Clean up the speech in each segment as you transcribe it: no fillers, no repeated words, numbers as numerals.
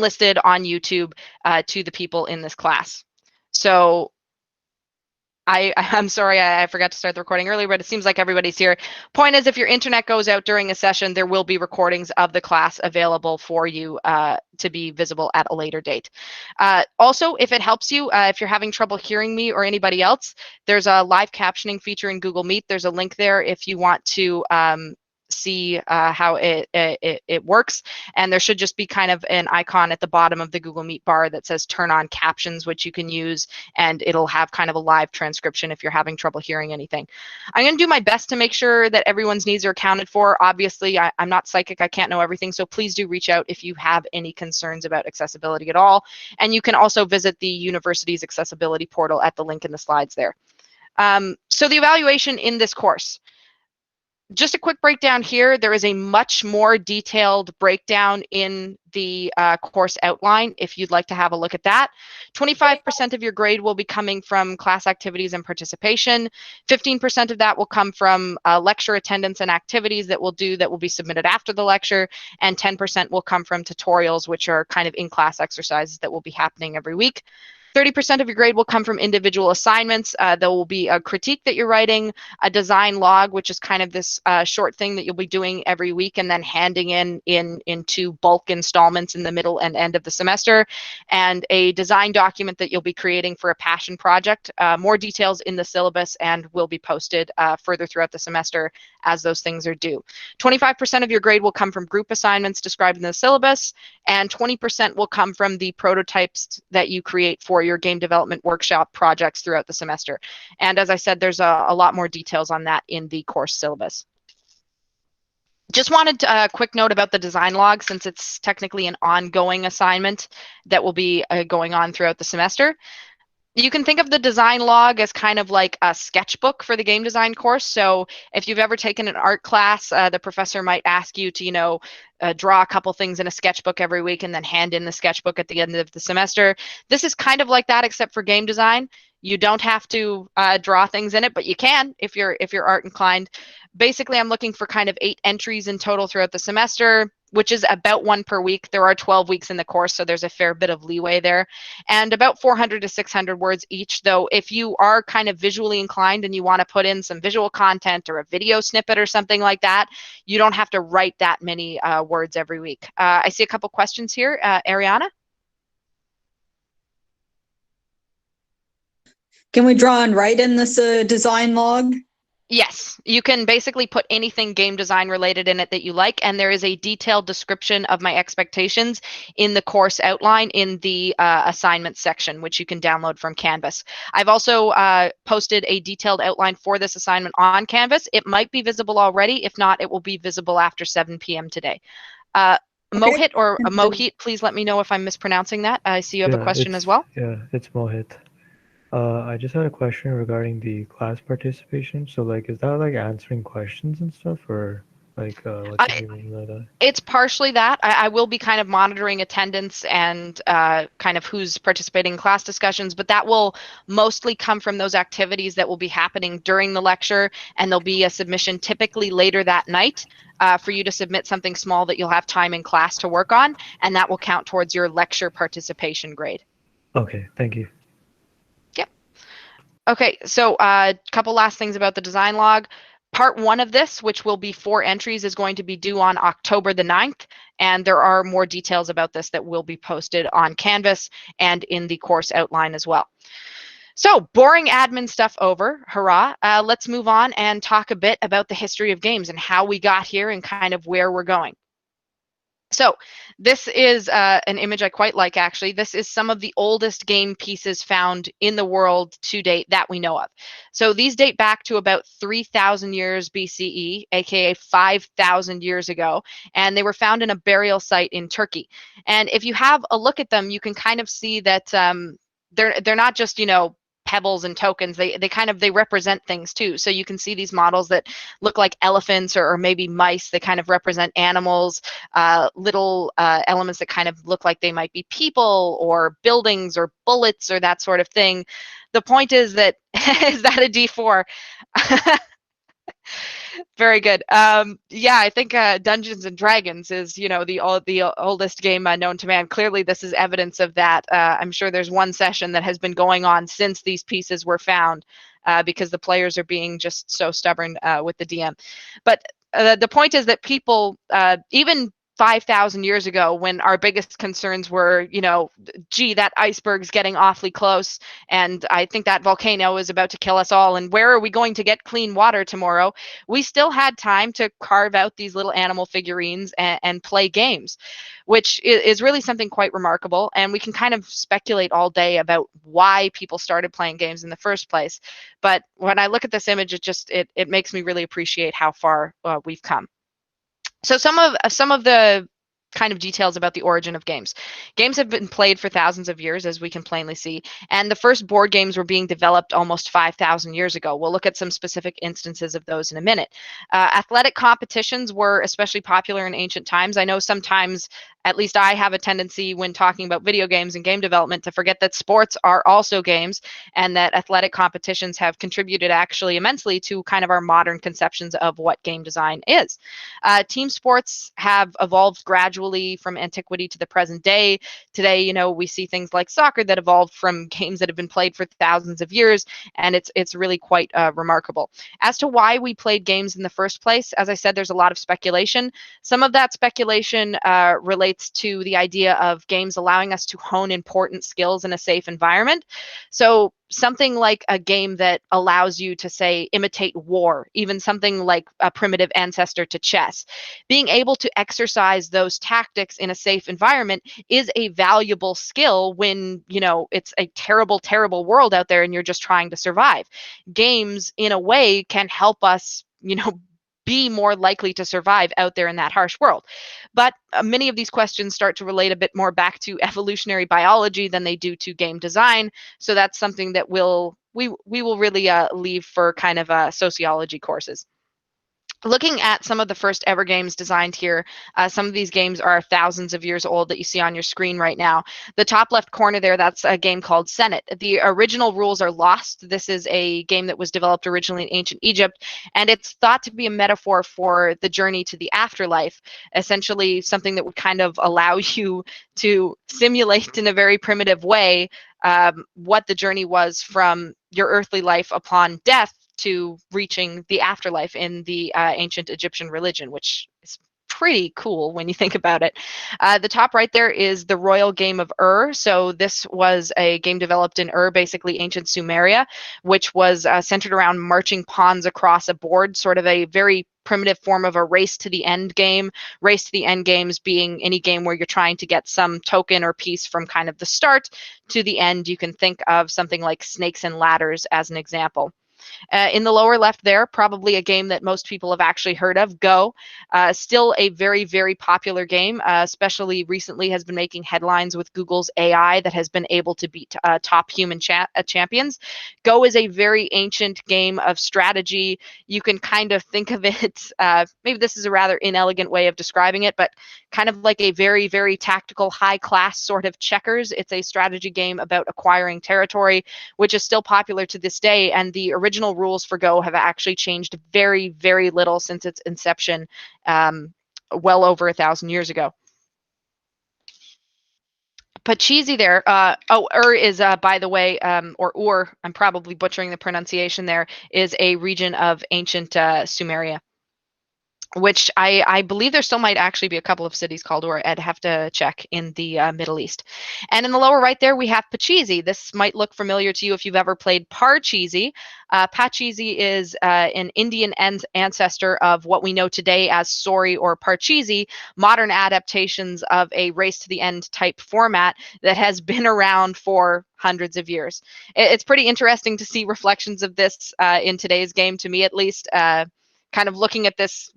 listed on YouTube to the people in this class. So I'm sorry, I forgot to start the recording earlier, but it seems like everybody's here. Point is, if your internet goes out during a session, there will be recordings of the class available for you to be visible at a later date. Also, if it helps you, if you're having trouble hearing me or anybody else, there's a live captioning feature in Google Meet. There's a link there if you want to see how it works, and there should just be kind of an icon at the bottom of the Google Meet bar that says turn on captions, which you can use, and it'll have kind of a live transcription if you're having trouble hearing anything. I'm going to do my best to make sure that everyone's needs are accounted for. Obviously, I'm not psychic, I can't know everything, so please do reach out if you have any concerns about accessibility at all. And you can also visit the university's accessibility portal at the link in the slides there. So the evaluation in this course. Just a quick breakdown here. There is a much more detailed breakdown in the course outline if you'd like to have a look at that. 25% of your grade will be coming from class activities and participation. 15% of that will come from lecture attendance and activities that we'll do that will be submitted after the lecture, and 10% will come from tutorials, which are kind of in-class exercises that will be happening every week. 30% of your grade will come from individual assignments. There will be a critique that you're writing, a design log, which is kind of this short thing that you'll be doing every week and then handing into bulk installments in the middle and end of the semester, and a design document that you'll be creating for a passion project. More details in the syllabus and will be posted further throughout the semester as those things are due. 25% of your grade will come from group assignments described in the syllabus, and 20% will come from the prototypes that you create for your game development workshop projects throughout the semester. And as I said, there's a lot more details on that in the course syllabus. Just wanted a quick note about the design log, since it's technically an ongoing assignment that will be going on throughout the semester. You can think of the design log as kind of like a sketchbook for the game design course. So if you've ever taken an art class, the professor might ask you to, draw a couple things in a sketchbook every week and then hand in the sketchbook at the end of the semester. This is kind of like that, except for game design. You don't have to draw things in it, but you can if you're art inclined. Basically, I'm looking for kind of 8 entries in total throughout the semester, which is about 1 per week. There are 12 weeks in the course, so there's a fair bit of leeway there. And about 400 to 600 words each, though if you are kind of visually inclined and you want to put in some visual content or a video snippet or something like that, you don't have to write that many words every week. I see a couple questions here. Ariana? Can we draw and write in this design log? Yes, you can basically put anything game design related in it that you like, and there is a detailed description of my expectations in the course outline in the assignment section, which you can download from Canvas. I've also posted a detailed outline for this assignment on Canvas. It might be visible already. If not, it will be visible after 7 p.m. today. Mohit or Mohit, please let me know if I'm mispronouncing that. I see you have a question as well. Yeah, it's Mohit. I just had a question regarding the class participation. So, like, is that like answering questions and stuff, or like, what do you mean by that? It's partially that. I will be kind of monitoring attendance and kind of who's participating in class discussions, but that will mostly come from those activities that will be happening during the lecture, and there'll be a submission typically later that night for you to submit something small that you'll have time in class to work on, and that will count towards your lecture participation grade. Okay, thank you. Okay, so a couple last things about the design log. Part 1 of this, which will be 4 entries, is going to be due on October the 9th, and there are more details about this that will be posted on Canvas and in the course outline as well. So, boring admin stuff over, hurrah. Let's move on and talk a bit about the history of games and how we got here and kind of where we're going. So this is an image I quite like, actually. This is some of the oldest game pieces found in the world to date that we know of. So these date back to about 3,000 years BCE, aka 5,000 years ago, and they were found in a burial site in Turkey. And if you have a look at them, you can kind of see that they're not just, pebbles and tokens. They represent things too. So you can see these models that look like elephants or maybe mice. They kind of represent animals, little elements that kind of look like they might be people or buildings or bullets or that sort of thing. The point is that is that a D4? Very good. Yeah, I think Dungeons and Dragons is, the oldest game known to man. Clearly, this is evidence of that. I'm sure there's one session that has been going on since these pieces were found, because the players are being just so stubborn with the DM. But the point is that people, even 5,000 years ago, when our biggest concerns were, gee, that iceberg's getting awfully close, and I think that volcano is about to kill us all, and where are we going to get clean water tomorrow? We still had time to carve out these little animal figurines and play games, which is really something quite remarkable. And we can kind of speculate all day about why people started playing games in the first place. But when I look at this image, it makes me really appreciate how far we've come. So some of the kind of details about the origin of games. Games have been played for thousands of years, as we can plainly see, and the first board games were being developed almost 5,000 years ago. We'll look at some specific instances of those in a minute. Athletic competitions were especially popular in ancient times. I know sometimes, at least I have a tendency when talking about video games and game development, to forget that sports are also games, and that athletic competitions have contributed actually immensely to kind of our modern conceptions of what game design is. Team sports have evolved gradually from antiquity to the present day. Today, we see things like soccer that evolved from games that have been played for thousands of years, and it's really quite remarkable. As to why we played games in the first place, as I said, there's a lot of speculation. Some of that speculation relates to the idea of games allowing us to hone important skills in a safe environment. So something like a game that allows you to, say, imitate war, even something like a primitive ancestor to chess. Being able to exercise those tactics in a safe environment is a valuable skill when, it's a terrible, terrible world out there and you're just trying to survive. Games, in a way, can help us, be more likely to survive out there in that harsh world. But many of these questions start to relate a bit more back to evolutionary biology than they do to game design. So that's something that we will really leave for kind of sociology courses. Looking at some of the first ever games designed here, some of these games are thousands of years old that you see on your screen right now. The top left corner there, that's a game called Senet. The original rules are lost. This is a game that was developed originally in ancient Egypt, and it's thought to be a metaphor for the journey to the afterlife, essentially something that would kind of allow you to simulate in a very primitive way what the journey was from your earthly life upon death to reaching the afterlife in the ancient Egyptian religion, which is pretty cool when you think about it. The top right there is the Royal Game of Ur. So this was a game developed in Ur, basically ancient Sumeria, which was centered around marching pawns across a board, sort of a very primitive form of a race to the end game. Race to the end games being any game where you're trying to get some token or piece from kind of the start to the end. You can think of something like Snakes and Ladders as an example. In the lower left there, probably a game that most people have actually heard of, Go. Still a very, very popular game, especially recently has been making headlines with Google's AI that has been able to beat top human champions. Go is a very ancient game of strategy. You can kind of think of it, maybe this is a rather inelegant way of describing it, but kind of like a very, very tactical, high-class sort of checkers. It's a strategy game about acquiring territory, which is still popular to this day, and the original rules for Go have actually changed very, very little since its inception, well over 1,000 years ago. Pachisi there, Ur is, by the way, or Ur, I'm probably butchering the pronunciation there, is a region of ancient Sumeria, which I believe there still might actually be a couple of cities called Ur. I'd have to check in the Middle East. And in the lower right there, we have Pachisi. This might look familiar to you if you've ever played Parcheesi. Pachisi is an Indian ancestor of what we know today as Sorry or Parcheesi, modern adaptations of a race to the end type format that has been around for hundreds of years. It's pretty interesting to see reflections of this in today's game, to me at least. Kind of looking at this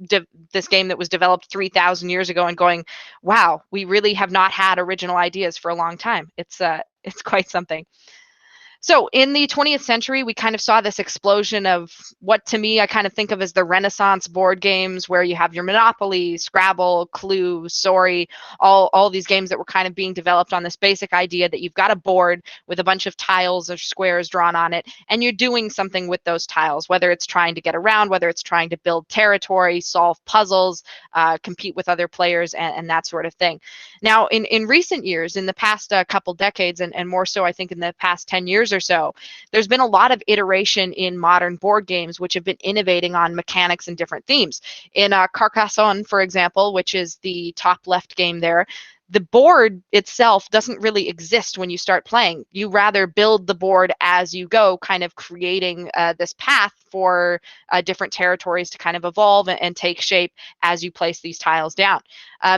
game that was developed 3,000 years ago and going, wow, we really have not had original ideas for a long time. It's quite something. So in the 20th century, we kind of saw this explosion of what to me I kind of think of as the Renaissance board games, where you have your Monopoly, Scrabble, Clue, Sorry, all these games that were kind of being developed on this basic idea that you've got a board with a bunch of tiles or squares drawn on it, and you're doing something with those tiles, whether it's trying to get around, whether it's trying to build territory, solve puzzles, compete with other players, and that sort of thing. Now, in recent years, in the past couple decades, and more so I think in the past 10 years or so, there's been a lot of iteration in modern board games which have been innovating on mechanics and different themes. In Carcassonne, for example, which is the top left game there, the board itself doesn't really exist when you start playing. You rather build the board as you go, kind of creating this path for different territories to kind of evolve and take shape as you place these tiles down.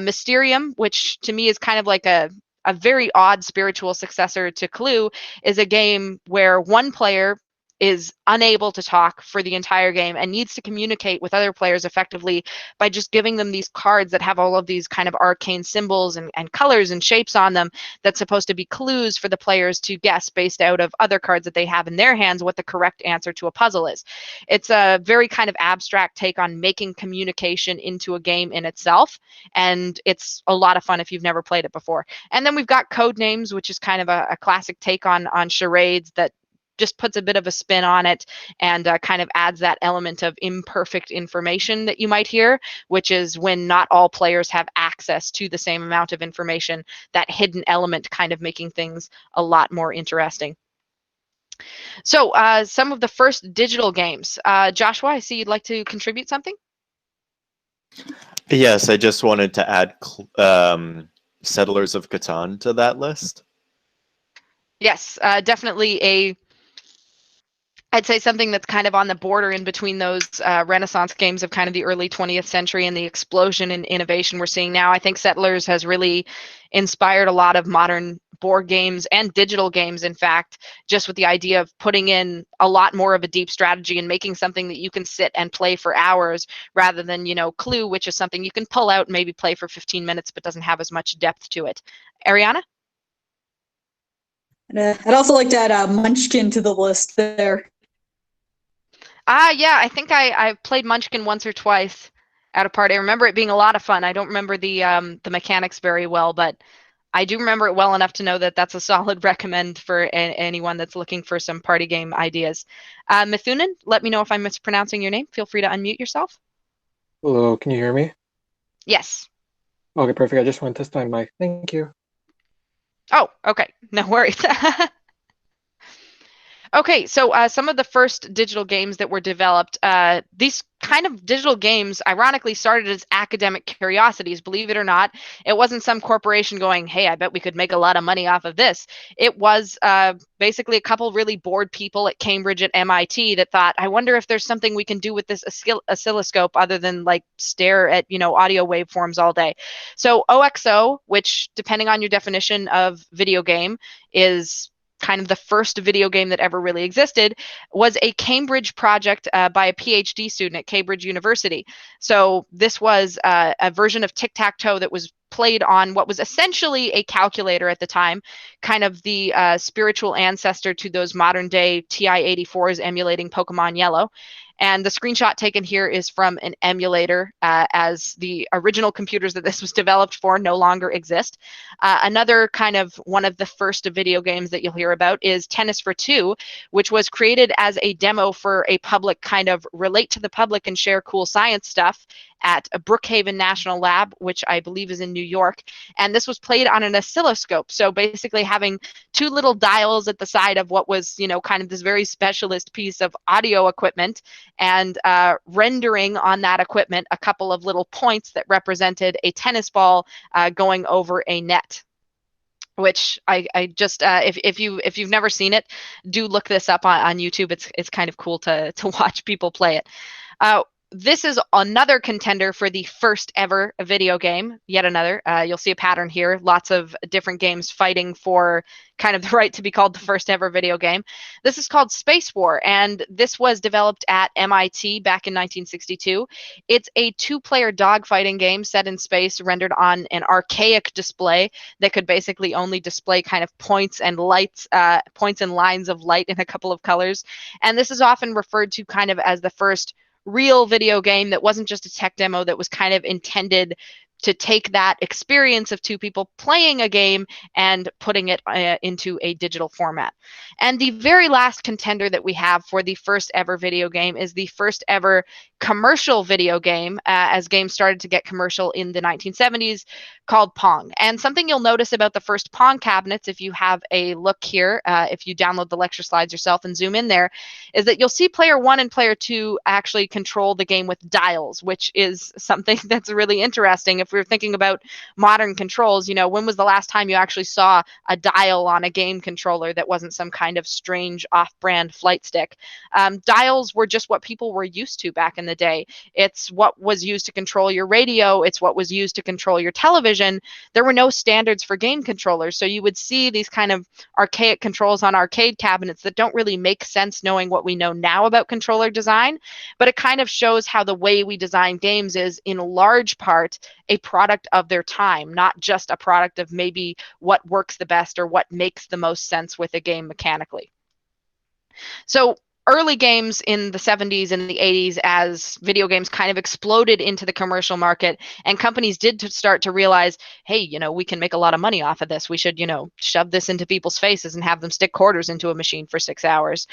Mysterium, which to me is kind of like a very odd spiritual successor to Clue, is a game where one player is unable to talk for the entire game and needs to communicate with other players effectively by just giving them these cards that have all of these kind of arcane symbols and colors and shapes on them that's supposed to be clues for the players to guess based out of other cards that they have in their hands what the correct answer to a puzzle is. It's a very kind of abstract take on making communication into a game in itself, and it's a lot of fun if you've never played it before. And then we've got Codenames, which is kind of a classic take on charades that just puts a bit of a spin on it and kind of adds that element of imperfect information that you might hear, which is when not all players have access to the same amount of information, that hidden element kind of making things a lot more interesting. So some of the first digital games. Joshua, I see you'd like to contribute something? Yes, I just wanted to add Settlers of Catan to that list. Yes, definitely I'd say something that's kind of on the border in between those Renaissance games of kind of the early 20th century and the explosion in innovation we're seeing now. I think Settlers has really inspired a lot of modern board games and digital games, in fact, just with the idea of putting in a lot more of a deep strategy and making something that you can sit and play for hours rather than, Clue, which is something you can pull out and maybe play for 15 minutes but doesn't have as much depth to it. Ariana? I'd also like to add Munchkin to the list there. Yeah, I think I've played Munchkin once or twice at a party. I remember it being a lot of fun. I don't remember the mechanics very well, but I do remember it well enough to know that that's a solid recommend for anyone that's looking for some party game ideas. Mithunan, let me know if I'm mispronouncing your name. Feel free to unmute yourself. Hello, can you hear me? Yes. Okay, perfect. I just want to test my mic. Thank you. Oh, okay. No worries. Okay, so some of the first digital games that were developed, these kind of digital games ironically started as academic curiosities, believe it or not. It wasn't some corporation going, hey, I bet we could make a lot of money off of this. It was basically a couple really bored people at Cambridge at MIT that thought, I wonder if there's something we can do with this oscilloscope other than like stare at, audio waveforms all day. So OXO, which depending on your definition of video game is kind of the first video game that ever really existed, was a Cambridge project by a PhD student at Cambridge University. So this was a version of tic-tac-toe that was played on what was essentially a calculator at the time, kind of the spiritual ancestor to those modern day TI-84s emulating Pokemon Yellow. And the screenshot taken here is from an emulator, as the original computers that this was developed for no longer exist. Another kind of one of the first video games that you'll hear about is Tennis for Two, which was created as a demo for a public kind of relate to the public and share cool science stuff at a Brookhaven National Lab, which I believe is in New York. And this was played on an oscilloscope. So basically having two little dials at the side of what was, kind of this very specialist piece of audio equipment, and rendering on that equipment a couple of little points that represented a tennis ball going over a net. Which I just if you've never seen it, do look this up on YouTube. It's kind of cool to watch people play it. this is another contender for the first ever video game, yet another. You'll see a pattern here, lots of different games fighting for kind of the right to be called the first ever video game. This is called Space War, and this was developed at MIT back in 1962. It's a two-player dogfighting game set in space, rendered on an archaic display that could basically only display kind of points and lights, points and lines of light in a couple of colors. And this is often referred to kind of as the first real video game that wasn't just a tech demo, that was kind of intended to take that experience of two people playing a game and putting it into a digital format. And the very last contender that we have for the first ever video game is the first ever commercial video game, as games started to get commercial in the 1970s, called Pong. And something you'll notice about the first Pong cabinets, if you have a look here, if you download the lecture slides yourself and zoom in there, is that you'll see player 1 and player 2 actually control the game with dials, which is something that's really interesting. If we're thinking about modern controls, you know, when was the last time you actually saw a dial on a game controller that wasn't some kind of strange off-brand flight stick? Dials were just what people were used to back in the day. It's what was used to control your radio. It's what was used to control your television. There were no standards for game controllers, so you would see these kind of archaic controls on arcade cabinets that don't really make sense knowing what we know now about controller design, but it kind of shows how the way we design games is in large part a product of their time, not just a product of maybe what works the best or what makes the most sense with a game mechanically. So early games in the 70s and the 80s, as video games kind of exploded into the commercial market, and companies did start to realize, hey, you know, we can make a lot of money off of this. We should, you know, shove this into people's faces and have them stick quarters into a machine for 6 hours.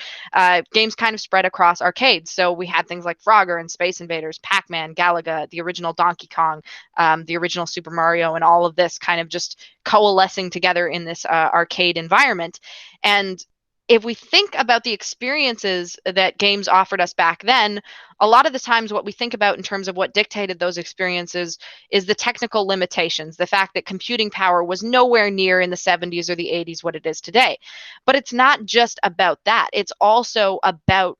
Games kind of spread across arcades. So we had things like Frogger and Space Invaders, Pac-Man, Galaga, the original Donkey Kong, the original Super Mario, and all of this kind of just coalescing together in this arcade environment. And if we think about the experiences that games offered us back then, a lot of the times what we think about in terms of what dictated those experiences is the technical limitations, the fact that computing power was nowhere near in the 70s or the 80s what it is today. But it's not just about that. It's also about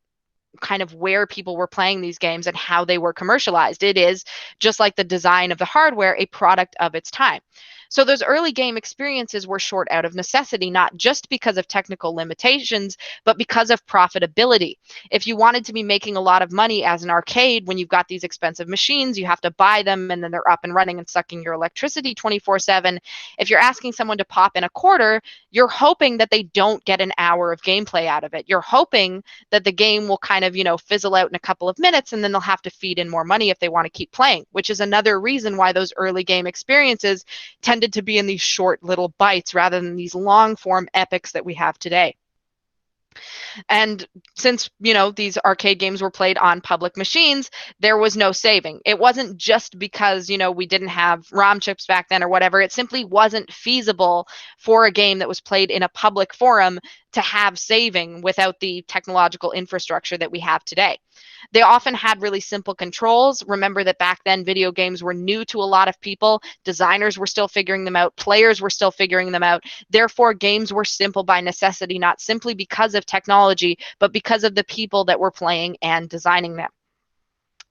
kind of where people were playing these games and how they were commercialized. It is, just like the design of the hardware, a product of its time. So those early game experiences were short out of necessity, not just because of technical limitations, but because of profitability. If you wanted to be making a lot of money as an arcade, when you've got these expensive machines, you have to buy them and then they're up and running and sucking your electricity 24/7. If you're asking someone to pop in a quarter, you're hoping that they don't get an hour of gameplay out of it. You're hoping that the game will kind of, you know, fizzle out in a couple of minutes and then they'll have to feed in more money if they want to keep playing, which is another reason why those early game experiences tended to be in these short little bites rather than these long form epics that we have today. And since, you know, these arcade games were played on public machines, there was no saving. It wasn't just because, you know, we didn't have ROM chips back then or whatever. It simply wasn't feasible for a game that was played in a public forum to have saving without the technological infrastructure that we have today. They often had really simple controls. Remember that back then video games were new to a lot of people. Designers were still figuring them out. Players were still figuring them out. Therefore, games were simple by necessity, not simply because of technology, but because of the people that were playing and designing them.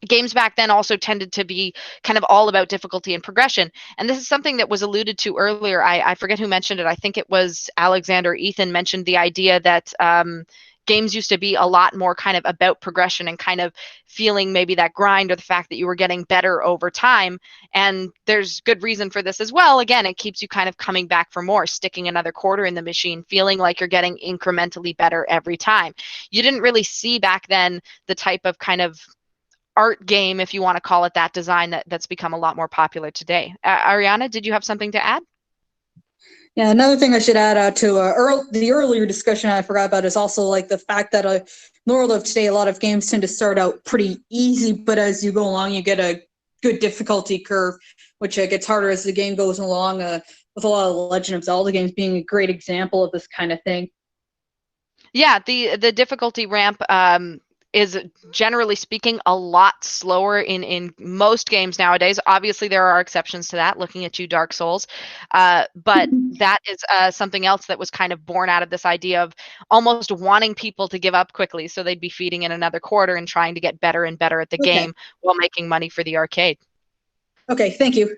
Games back then also tended to be kind of all about difficulty and progression. And this is something that was alluded to earlier. I forget who mentioned it. I think it was Alexander Ethan mentioned the idea that games used to be a lot more kind of about progression and kind of feeling maybe that grind or the fact that you were getting better over time. And there's good reason for this as well. Again, it keeps you kind of coming back for more, sticking another quarter in the machine, feeling like you're getting incrementally better every time. You didn't really see back then the type of kind of art game, if you want to call it that, design that's become a lot more popular today. Ariana, did you have something to add? Yeah, another thing I should add to the earlier discussion I forgot about is also like the fact that in the world of today, a lot of games tend to start out pretty easy, but as you go along, you get a good difficulty curve, which gets harder as the game goes along, with a lot of the Legend of Zelda games being a great example of this kind of thing. Yeah, the difficulty ramp is generally speaking a lot slower in most games nowadays. Obviously, there are exceptions to that. Looking at you, Dark Souls, but that is something else that was kind of born out of this idea of almost wanting people to give up quickly, so they'd be feeding in another quarter and trying to get better and better at the Okay. game while making money for the arcade. Okay, thank you.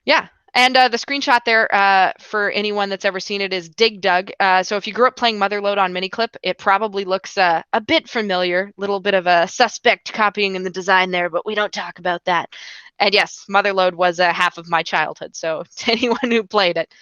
Yeah. And the screenshot there for anyone that's ever seen it is Dig Dug. So if you grew up playing Motherload on Miniclip, it probably looks a bit familiar. Little bit of a suspect copying in the design there, but we don't talk about that. And yes, Motherload was half of my childhood. So to anyone who played it.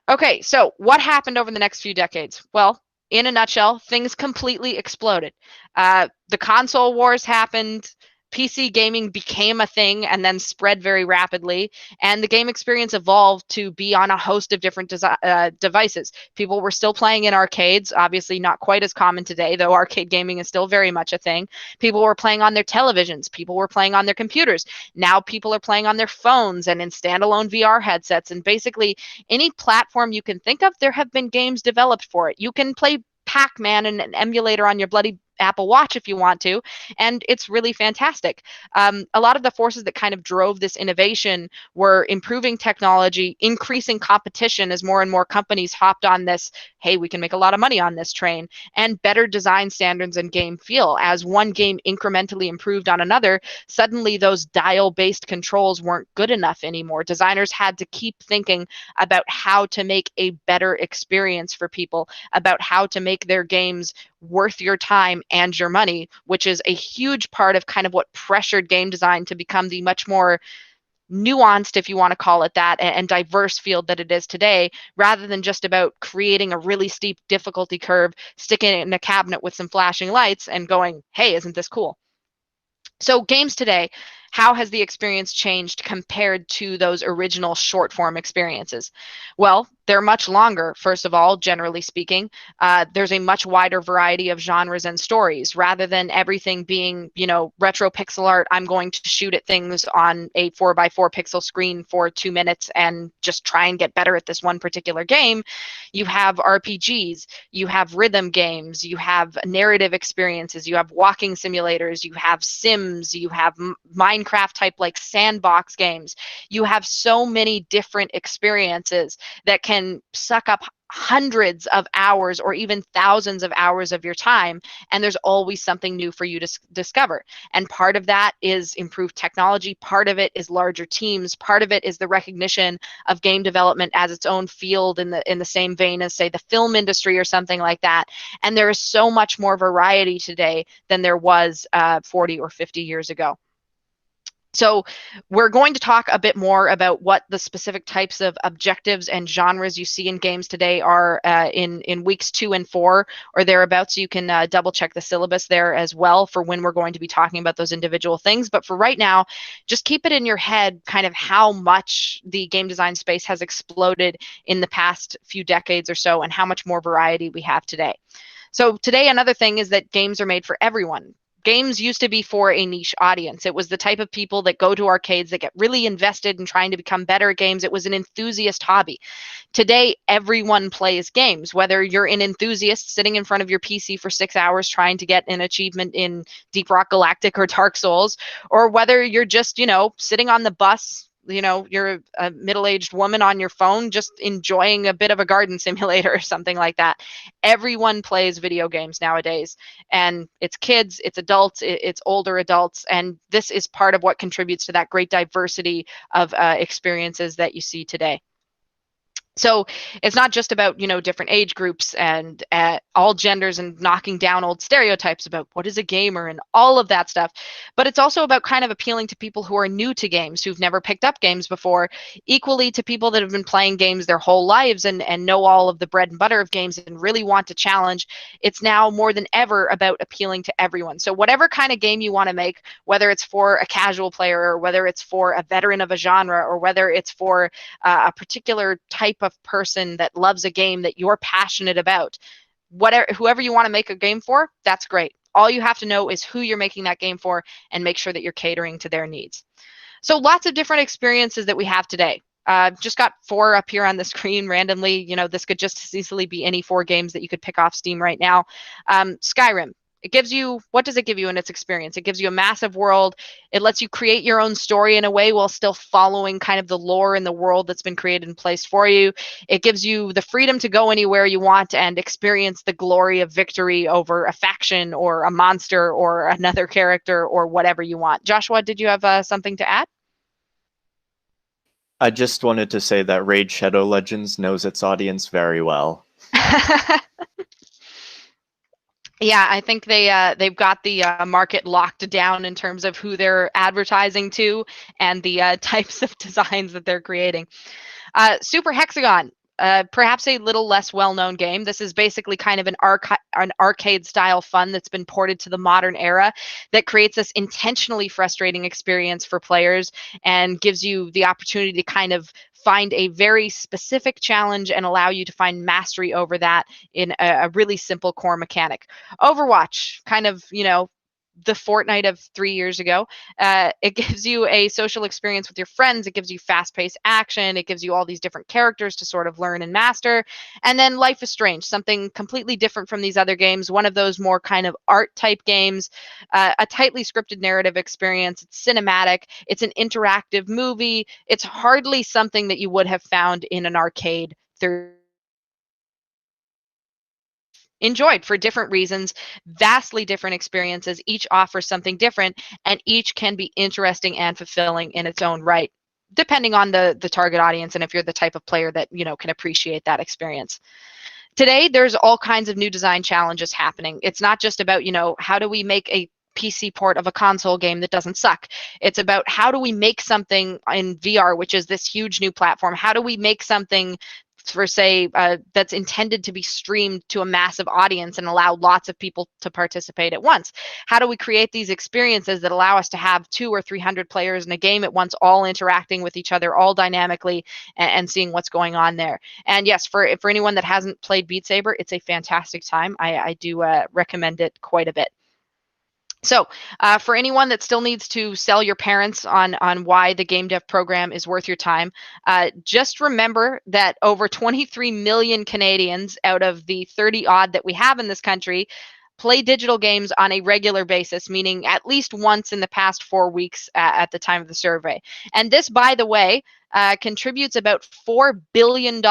Okay, so what happened over the next few decades? Well, in a nutshell, things completely exploded. The console wars happened. PC gaming became a thing and then spread very rapidly, and the game experience evolved to be on a host of different devices. People were still playing in arcades, obviously not quite as common today, though arcade gaming is still very much a thing. People were playing on their televisions, people were playing on their computers. Now people are playing on their phones and in standalone VR headsets, and basically any platform you can think of, there have been games developed for it. You can play Pac-Man in an emulator on your bloody Apple Watch if you want to, and it's really fantastic. A lot of the forces that kind of drove this innovation were improving technology, increasing competition as more and more companies hopped on this, hey, we can make a lot of money on this train, and better design standards and game feel. As one game incrementally improved on another, suddenly those dial-based controls weren't good enough anymore. Designers had to keep thinking about how to make a better experience for people, about how to make their games worth your time and your money, which is a huge part of kind of what pressured game design to become the much more nuanced, if you want to call it that, and diverse field that it is today, rather than just about creating a really steep difficulty curve, sticking it in a cabinet with some flashing lights and going, hey, isn't this cool? So games today, how has the experience changed compared to those original short form experiences? Well, they're much longer, first of all, generally speaking. There's a much wider variety of genres and stories. Rather than everything being, retro pixel art, I'm going to shoot at things on a 4x4 pixel screen for 2 minutes and just try and get better at this one particular game. You have RPGs, you have rhythm games, you have narrative experiences, you have walking simulators, you have Sims, you have Minecraft type like sandbox games. You have so many different experiences that can suck up hundreds of hours or even thousands of hours of your time, and there's always something new for you to discover. And part of that is improved technology, part of it is larger teams, part of it is the recognition of game development as its own field in the same vein as, say, the film industry or something like that. And there is so much more variety today than there was 40 or 50 years ago. So we're going to talk a bit more about what the specific types of objectives and genres you see in games today are in weeks 2 and 4 or thereabouts. So you can double check the syllabus there as well for when we're going to be talking about those individual things. But for right now, just keep it in your head kind of how much the game design space has exploded in the past few decades or so and how much more variety we have today. So today, another thing is that games are made for everyone. Games used to be for a niche audience. It was the type of people that go to arcades that get really invested in trying to become better at games. It was an enthusiast hobby. Today, everyone plays games, whether you're an enthusiast sitting in front of your PC for 6 hours trying to get an achievement in Deep Rock Galactic or Dark Souls, or whether you're just, sitting on the bus, you're a middle-aged woman on your phone just enjoying a bit of a garden simulator or something like that. Everyone plays video games nowadays, and it's kids, it's adults, it's older adults, and this is part of what contributes to that great diversity of experiences that you see today. So it's not just about, different age groups and all genders and knocking down old stereotypes about what is a gamer and all of that stuff, but it's also about kind of appealing to people who are new to games, who've never picked up games before, equally to people that have been playing games their whole lives and know all of the bread and butter of games and really want to challenge. It's now more than ever about appealing to everyone. So whatever kind of game you want to make, whether it's for a casual player or whether it's for a veteran of a genre or whether it's for a particular type of person that loves a game that you're passionate about, whoever you want to make a game for, that's great. All you have to know is who you're making that game for and make sure that you're catering to their needs. So lots of different experiences that we have today. Just got 4 up here on the screen randomly. This could just as easily be any 4 games that you could pick off Steam right now. Skyrim. It gives you, what does it give you in its experience? It gives you a massive world. It lets you create your own story in a way while still following kind of the lore in the world that's been created and placed for you. It gives you the freedom to go anywhere you want and experience the glory of victory over a faction or a monster or another character or whatever you want. Joshua, did you have something to add? I just wanted to say that Raid Shadow Legends knows its audience very well. Yeah, I think they've got the market locked down in terms of who they're advertising to and the types of designs that they're creating. Super Hexagon, perhaps a little less well-known game. This is basically kind of an arcade-style fun that's been ported to the modern era that creates this intentionally frustrating experience for players and gives you the opportunity to kind of find a very specific challenge and allow you to find mastery over that in a really simple core mechanic. Overwatch, kind of, the Fortnite of 3 years ago. It gives you a social experience with your friends. It gives you fast-paced action. It gives you all these different characters to sort of learn and master. And then Life is Strange, something completely different from these other games. One of those more kind of art-type games, a tightly scripted narrative experience. It's cinematic. It's an interactive movie. It's hardly something that you would have found in an arcade enjoyed for different reasons, vastly different experiences. Each offers something different, and each can be interesting and fulfilling in its own right, depending on the target audience and if you're the type of player that can appreciate that experience. Today, there's all kinds of new design challenges happening. It's not just about how do we make a PC port of a console game that doesn't suck. It's about how do we make something in VR, which is this huge new platform. How do we make something for say that's intended to be streamed to a massive audience and allow lots of people to participate at once? How do we create these experiences that allow us to have 200 or 300 players in a game at once, all interacting with each other, all dynamically, and seeing what's going on there? And yes, for anyone that hasn't played Beat Saber, it's a fantastic time. I do recommend it quite a bit. So for anyone that still needs to sell your parents on why the game dev program is worth your time, just remember that over 23 million Canadians out of the 30 odd that we have in this country play digital games on a regular basis, meaning at least once in the past 4 weeks at the time of the survey. And this, by the way, contributes about $4 billion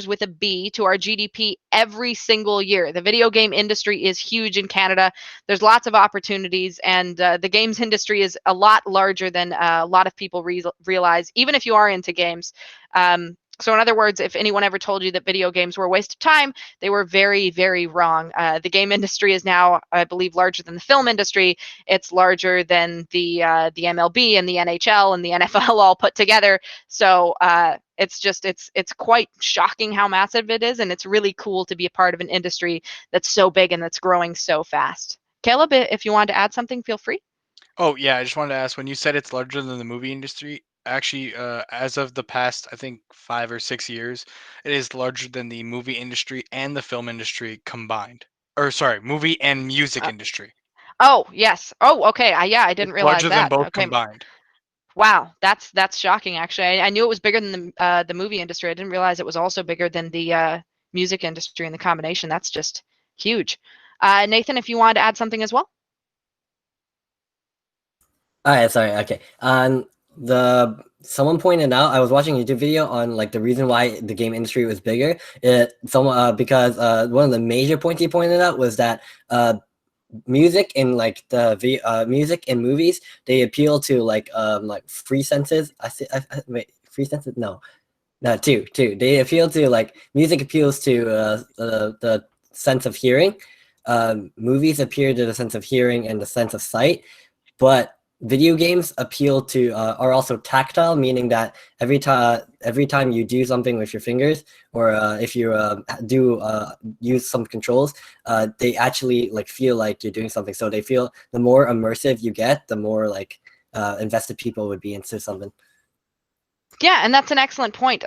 with a B to our GDP every single year. The video game industry is huge in Canada. There's lots of opportunities, and the games industry is a lot larger than a lot of people realize, even if you are into games. So in other words, if anyone ever told you that video games were a waste of time, they were very, very wrong. The game industry is now, I believe, larger than the film industry. It's larger than the MLB and the NHL and the NFL all put together. So it's quite shocking how massive it is, and it's really cool to be a part of an industry that's so big and that's growing so fast. Caleb, if you wanted to add something, feel free. Oh yeah, I just wanted to ask, when you said it's larger than the movie industry, actually, as of the past, I think 5 or 6 years, it is larger than the movie industry and the film industry combined. Or sorry, movie and music Uh, industry. Oh, yes. Oh, okay. Yeah, I didn't It's realize larger than that. both Okay. combined. Wow, that's shocking. Actually, I knew it was bigger than the movie industry. I didn't realize it was also bigger than the music industry and the combination. That's just huge. Nathan, if you wanted to add something as well. All right, sorry. Okay. Someone pointed out, I was watching a YouTube video on like the reason why the game industry was bigger. Because one of the major points he pointed out was that music and like music and movies, they appeal to like free senses. Wait, free senses? No, two. They appeal to like music appeals to the sense of hearing. Movies appeal to the sense of hearing and the sense of sight, but video games appeal to are also tactile, meaning that every time you do something with your fingers, or if you do use some controls, they actually like feel like you're doing something. So they feel, the more immersive you get, the more like invested people would be into something. Yeah, and that's an excellent point.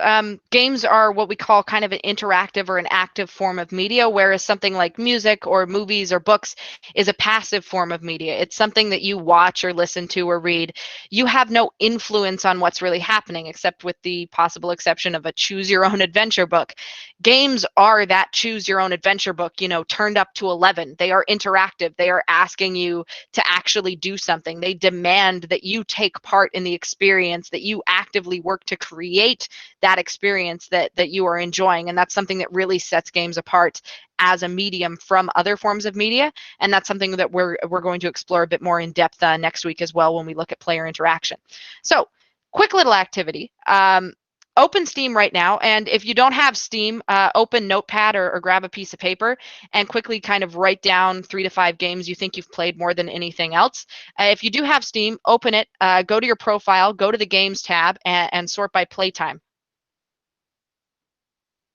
Games are what we call kind of an interactive or an active form of media, whereas something like music or movies or books is a passive form of media. It's something that you watch or listen to or read. You have no influence on what's really happening, except with the possible exception of a choose your own adventure book. Games are that choose your own adventure book, turned up to 11. They are interactive. They are asking you to actually do something. They demand that you take part in the experience, that you actively work to create that experience that you are enjoying. And that's something that really sets games apart as a medium from other forms of media. And that's something that we're going to explore a bit more in depth next week as well when we look at player interaction. So quick little activity. Open Steam right now, and if you don't have Steam, open Notepad or grab a piece of paper and quickly kind of write down 3 to 5 games you think you've played more than anything else. If you do have Steam, open it, go to your profile, go to the Games tab, and sort by playtime.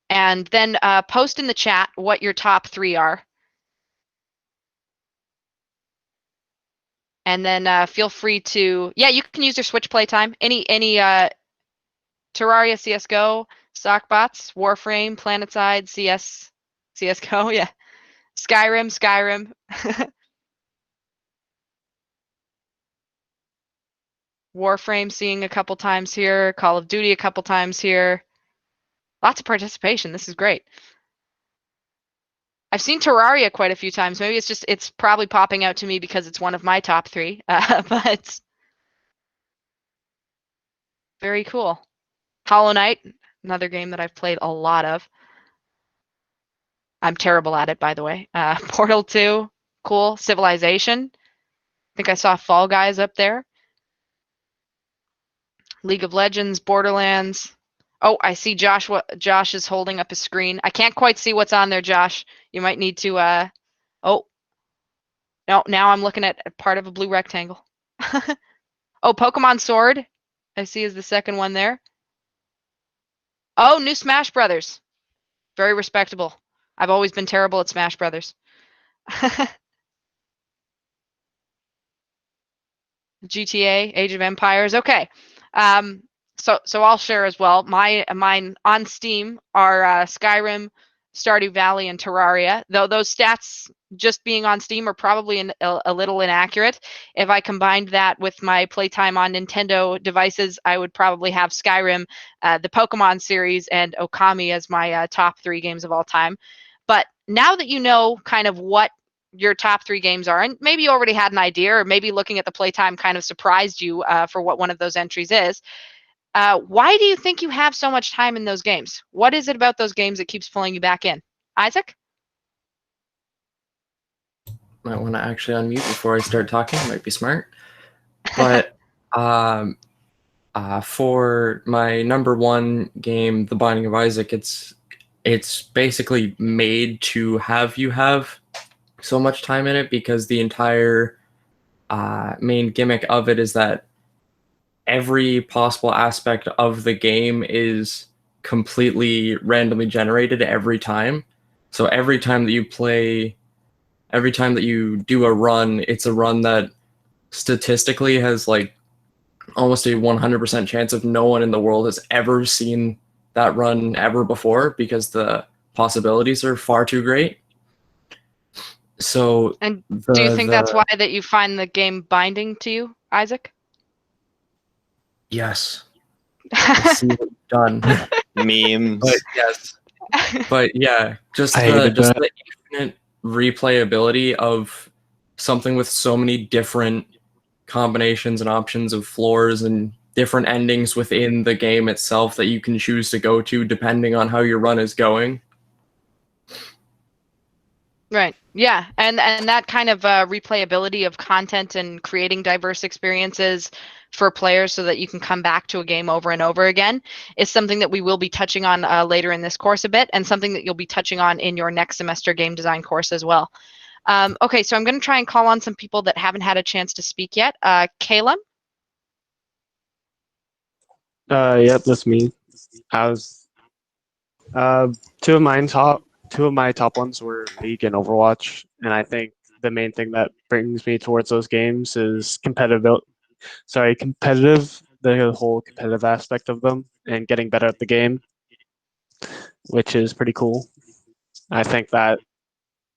And then post in the chat what your top 3 are. And then feel free to, you can use your Switch playtime. Any Terraria, CSGO, Sockbots, Warframe, PlanetSide, CSGO, yeah. Skyrim. Warframe seeing a couple times here, Call of Duty a couple times here. Lots of participation. This is great. I've seen Terraria quite a few times. Maybe it's probably popping out to me because it's one of my top 3, but very cool. Hollow Knight, another game that I've played a lot of. I'm terrible at it, by the way. Portal 2, cool. Civilization. I think I saw Fall Guys up there. League of Legends, Borderlands. Oh, I see Josh is holding up his screen. I can't quite see what's on there, Josh. You might need to oh. No, now I'm looking at part of a blue rectangle. Oh, Pokemon Sword. I see is the second one there. Oh, new Smash Brothers. Very respectable. I've always been terrible at Smash Brothers. GTA, Age of Empires. Okay. So I'll share as well. Mine on Steam are Skyrim, Stardew Valley, and Terraria. Though those stats just being on Steam are probably a little inaccurate. If I combined that with my playtime on Nintendo devices, I would probably have Skyrim, the Pokemon series, and Okami as my top 3 games of all time. But now that you know kind of what your top 3 games are, and maybe you already had an idea, or maybe looking at the playtime kind of surprised you for what one of those entries is. Why do you think you have so much time in those games? What is it about those games that keeps pulling you back in? Isaac? Might want to actually unmute before I start talking. Might be smart. But for my number 1 game, The Binding of Isaac, it's basically made to have you have so much time in it, because the entire main gimmick of it is that every possible aspect of the game is completely randomly generated every time. So every time that you do a run, it's a run that statistically has like almost a 100% chance of no one in the world has ever seen that run ever before, because the possibilities are far too great. So, and do you think that's why that you find the game binding to you, Isaac? Yes. I see what you've done. Memes. But yes. But yeah, just the infinite replayability of something with so many different combinations and options of floors and different endings within the game itself that you can choose to go to depending on how your run is going. Right. Yeah. And that kind of replayability of content and creating diverse experiences for players so that you can come back to a game over and over again is something that we will be touching on later in this course a bit, and something that you'll be touching on in your next semester game design course as well. Okay, so I'm going to try and call on some people that haven't had a chance to speak yet. Caleb? Yep, that's me. I was two of my top ones were League and Overwatch, and I think the main thing that brings me towards those games is competitive the whole competitive aspect of them and getting better at the game, which is pretty cool. I think that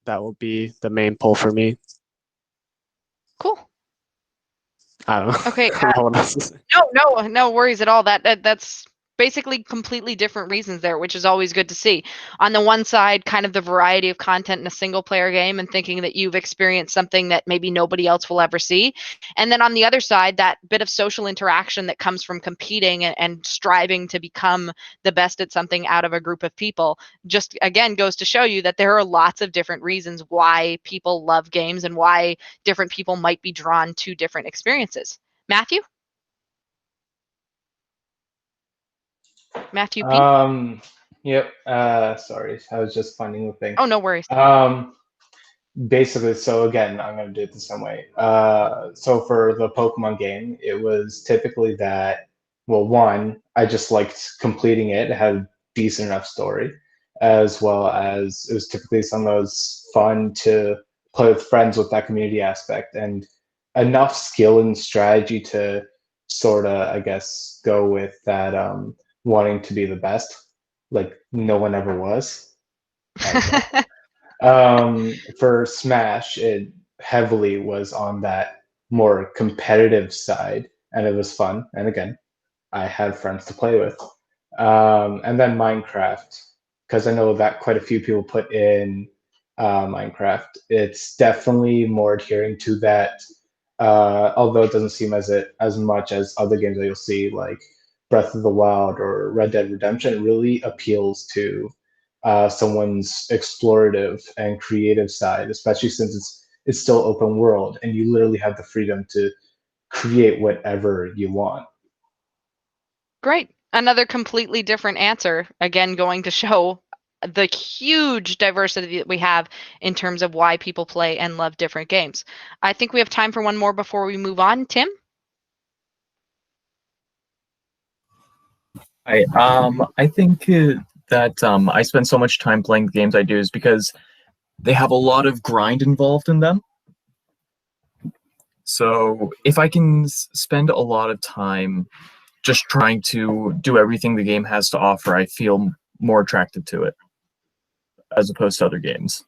will be the main pull for me. Cool. I don't know. Okay. I don't know what else to say. No worries at all. That's basically completely different reasons there, which is always good to see. On the one side, kind of the variety of content in a single player game and thinking that you've experienced something that maybe nobody else will ever see. And then on the other side, that bit of social interaction that comes from competing and striving to become the best at something out of a group of people just again goes to show you that there are lots of different reasons why people love games and why different people might be drawn to different experiences. Matthew? Matthew P? Yep. Sorry, I was just finding the thing. Oh, no worries. Basically, so again, I'm going to do it the same way. So for the Pokemon game, it was typically that, well, one, I just liked completing it. It had a decent enough story, as well as it was typically something that was fun to play with friends with that community aspect and enough skill and strategy to sort of, I guess, go with that wanting to be the best, like no one ever was. For Smash, it heavily was on that more competitive side, and it was fun. And again, I had friends to play with. And then Minecraft, because I know that quite a few people put in Minecraft. It's definitely more adhering to that, although it doesn't seem as much as other games that you'll see, like Breath of the Wild or Red Dead Redemption. It really appeals to someone's explorative and creative side, especially since it's still open world and you literally have the freedom to create whatever you want. Great. Another completely different answer. Again, going to show the huge diversity that we have in terms of why people play and love different games. I think we have time for one more before we move on. Tim? I think that I spend so much time playing the games I do is because they have a lot of grind involved in them. So if I can spend a lot of time just trying to do everything the game has to offer, I feel more attracted to it as opposed to other games.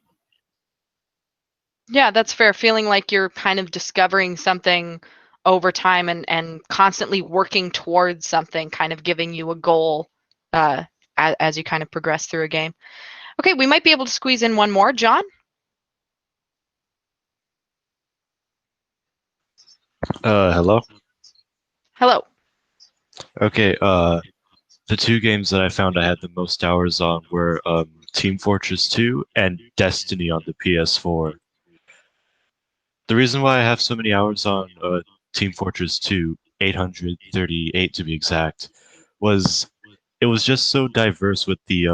Yeah, that's fair. Feeling like you're kind of discovering something over time and constantly working towards something, kind of giving you a goal as you kind of progress through a game. Okay, we might be able to squeeze in one more. John? Hello? Hello. Okay, the two games that I found I had the most hours on were Team Fortress 2 and Destiny on the PS4. The reason why I have so many hours on Team Fortress 2, 838 to be exact, was it was just so diverse with the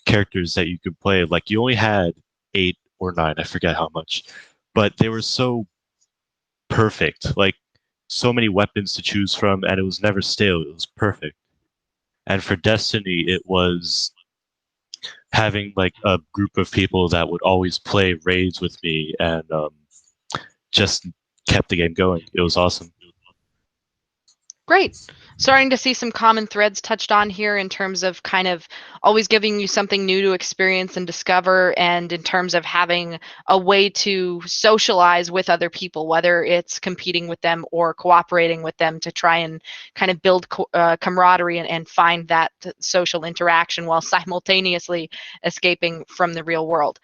characters that you could play. Like, you only had 8 or 9, I forget how much, but they were so perfect. Like, so many weapons to choose from, and it was never stale. It was perfect. And for Destiny, it was having like a group of people that would always play raids with me and just kept the game going. It was awesome. Great. Starting to see some common threads touched on here in terms of kind of always giving you something new to experience and discover, and in terms of having a way to socialize with other people, whether it's competing with them or cooperating with them to try and kind of build camaraderie and find that social interaction while simultaneously escaping from the real world.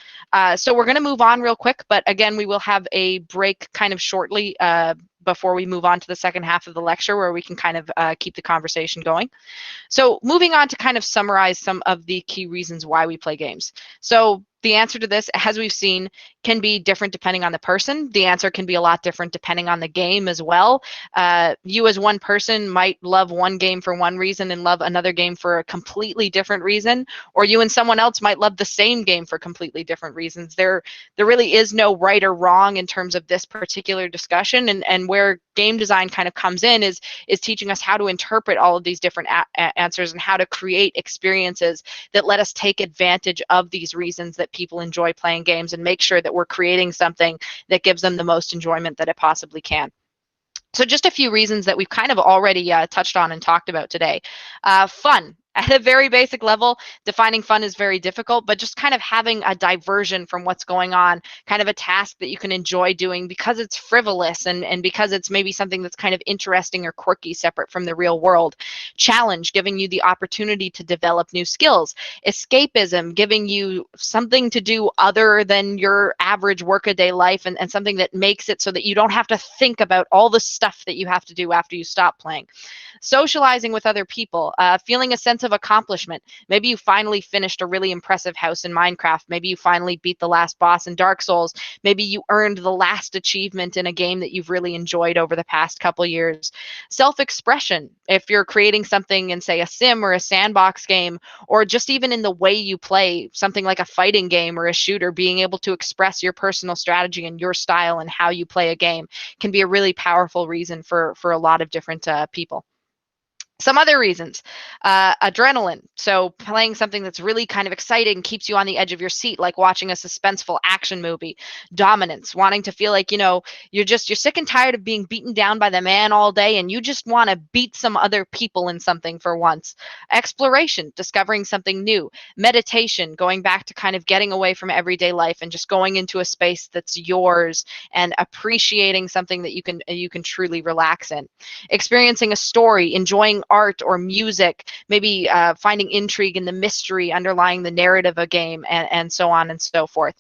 So we're going to move on real quick, but again, we will have a break kind of shortly before we move on to the second half of the lecture, where we can kind of keep the conversation going. So moving on to kind of summarize some of the key reasons why we play games. So the answer to this, as we've seen, can be different depending on the person. The answer can be a lot different depending on the game as well. You as one person might love one game for one reason and love another game for a completely different reason, or you and someone else might love the same game for completely different reasons. There really is no right or wrong in terms of this particular discussion, and where game design kind of comes in is teaching us how to interpret all of these different answers and how to create experiences that let us take advantage of these reasons that people enjoy playing games and make sure that we're creating something that gives them the most enjoyment that it possibly can. So just a few reasons that we've kind of already touched on and talked about today. Fun. At a very basic level, defining fun is very difficult, but just kind of having a diversion from what's going on, kind of a task that you can enjoy doing because it's frivolous and because it's maybe something that's kind of interesting or quirky, separate from the real world. Challenge, giving you the opportunity to develop new skills. Escapism, giving you something to do other than your average workaday life and something that makes it so that you don't have to think about all the stuff that you have to do after you stop playing. Socializing with other people, feeling a sense of accomplishment. Maybe you finally finished a really impressive house in Minecraft. Maybe you finally beat the last boss in Dark Souls. Maybe you earned the last achievement in a game that you've really enjoyed over the past couple years. Self-expression. If you're creating something in, say, a sim or a sandbox game, or just even in the way you play, something like a fighting game or a shooter, being able to express your personal strategy and your style and how you play a game can be a really powerful reason for a lot of different people. Some other reasons, adrenaline. So playing something that's really kind of exciting keeps you on the edge of your seat, like watching a suspenseful action movie. Dominance, wanting to feel like, you're sick and tired of being beaten down by the man all day and you just want to beat some other people in something for once. Exploration, discovering something new. Meditation, going back to kind of getting away from everyday life and just going into a space that's yours and appreciating something that you can truly relax in. Experiencing a story, enjoying art or music, maybe finding intrigue in the mystery underlying the narrative of a game, and so on and so forth.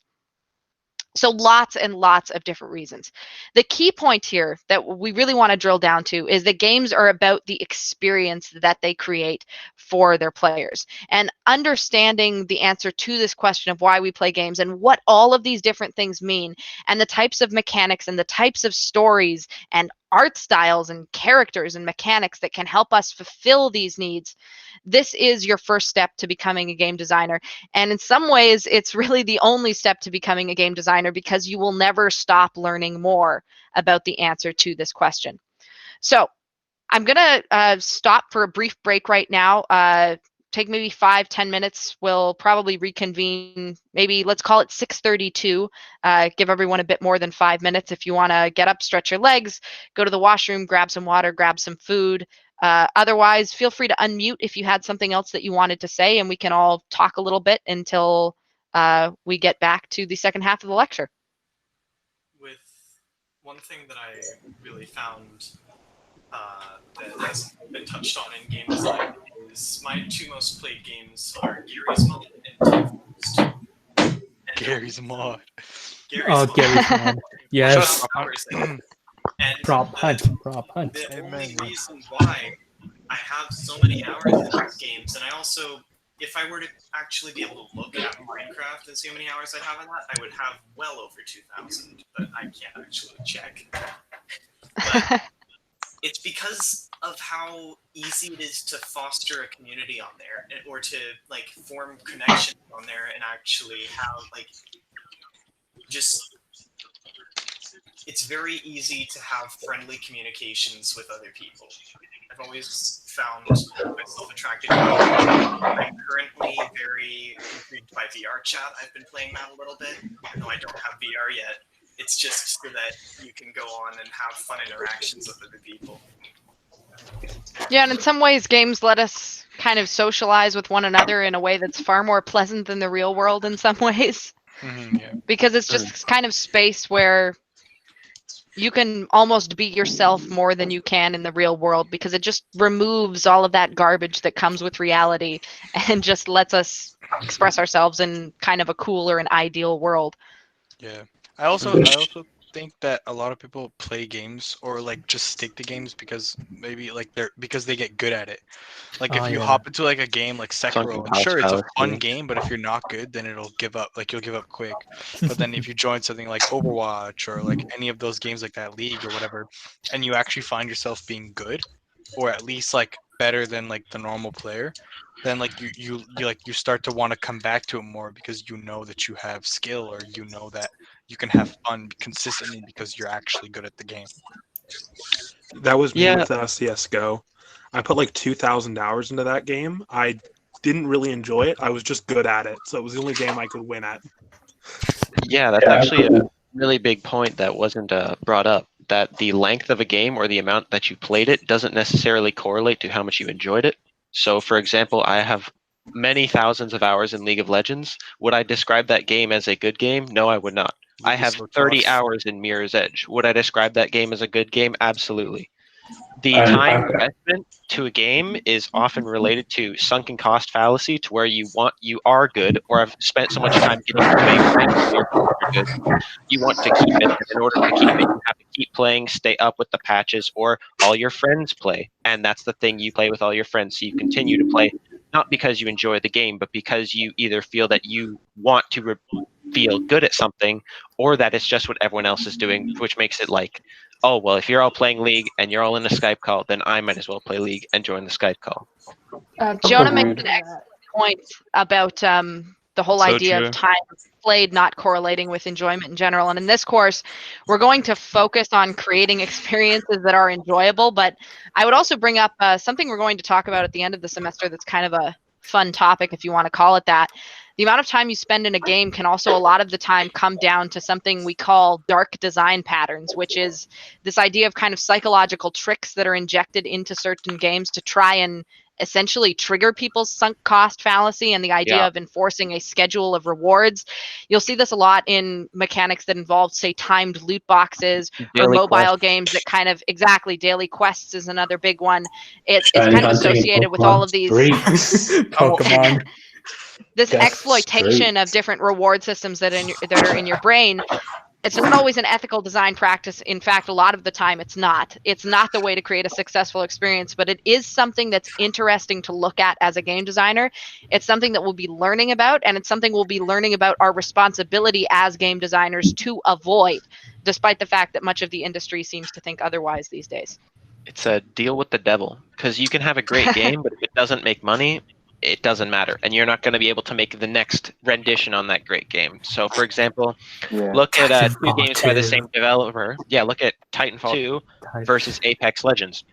So lots and lots of different reasons. The key point here that we really want to drill down to is that games are about the experience that they create for their players. And understanding the answer to this question of why we play games and what all of these different things mean, and the types of mechanics and the types of stories and art styles and characters and mechanics that can help us fulfill these needs. This is your first step to becoming a game designer. And in some ways, it's really the only step to becoming a game designer because you will never stop learning more about the answer to this question. So I'm going to stop for a brief break right now. Take maybe 5-10 minutes. We'll probably reconvene. Maybe let's call it 6:32. Give everyone a bit more than 5 minutes. If you want to get up, stretch your legs, go to the washroom, grab some water, grab some food. Otherwise, feel free to unmute if you had something else that you wanted to say, and we can all talk a little bit until we get back to the second half of the lecture. With one thing that I really found that has been touched on in game design is my two most played games are Gary's Mod and Team Fortress 2. Gary's Mod. Gary's Mod. Yes. Prop hunt. The only reason why I have so many hours in these games, and I also, if I were to actually be able to look at Minecraft and see how many hours I have in that, I would have well over 2,000, but I can't actually check. But it's because of how easy it is to foster a community on there, or to like form connections on there and actually have like just. It's very easy to have friendly communications with other people. I've always found myself attracted to it. I'm currently very intrigued by VR chat. I've been playing that a little bit, even though I don't have VR yet. It's just so that you can go on and have fun interactions with other people. Yeah, and in some ways, games let us kind of socialize with one another in a way that's far more pleasant than the real world in some ways. Yeah. Because it's just this kind of space where you can almost be yourself more than you can in the real world, because it just removes all of that garbage that comes with reality and just lets us express ourselves in kind of a cool or an ideal world. Yeah. I also think that a lot of people play games or like just stick to games because maybe like because they get good at it. Like if you hop into like a game like Sekiro, and sure, it's a fun game, but if you're not good, then it'll give up. Like you'll give up quick. But then if you join something like Overwatch or like any of those games like that, League or whatever, and you actually find yourself being good, or at least like better than like the normal player, then like you start to want to come back to it more because you know that you have skill, or you know that you can have fun consistently because you're actually good at the game. That was me with CSGO. I put like 2,000 hours into that game. I didn't really enjoy it. I was just good at it. So it was the only game I could win at. Yeah, that's actually a really big point that wasn't brought up. that the length of a game or the amount that you played it doesn't necessarily correlate to how much you enjoyed it. So, for example, I have many thousands of hours in League of Legends. Would I describe that game as a good game? No, I would not. I have 30 hours in Mirror's Edge. Would I describe that game as a good game? Absolutely. The time investment to a game is often related to sunken cost fallacy, to where you are good or have spent so much time getting to know you're good. You want to keep it, and in order to keep it, you have to keep playing, stay up with the patches, or all your friends play. And that's the thing, you play with all your friends, so you continue to play, not because you enjoy the game, but because you either feel that you want to feel good at something, or that it's just what everyone else is doing, which makes it like, oh, well, if you're all playing League and you're all in a Skype call, then I might as well play League and join the Skype call. Jonah makes an excellent point about the whole idea of time played not correlating with enjoyment in general. And in this course, we're going to focus on creating experiences that are enjoyable. But I would also bring up something we're going to talk about at the end of the semester that's kind of a fun topic, if you want to call it that. The amount of time you spend in a game can also a lot of the time come down to something we call dark design patterns, which is this idea of kind of psychological tricks that are injected into certain games to try and essentially trigger people's sunk cost fallacy and the idea of enforcing a schedule of rewards. You'll see this a lot in mechanics that involve, say, timed loot boxes or mobile games that kind of, daily quests is another big one. It's kind of associated with all of these Pokemon. This exploitation of different reward systems that are in your brain. It's not always an ethical design practice. In fact, a lot of the time it's not. It's not the way to create a successful experience, but it is something that's interesting to look at as a game designer. It's something that we'll be learning about, and it's something we'll be learning about our responsibility as game designers to avoid, despite the fact that much of the industry seems to think otherwise these days. It's a deal with the devil, because you can have a great game, but if it doesn't make money, it doesn't matter, and you're not going to be able to make the next rendition on that great game. So, for example, look at two games by the same developer. Yeah, look at Titanfall 2 versus Apex Legends.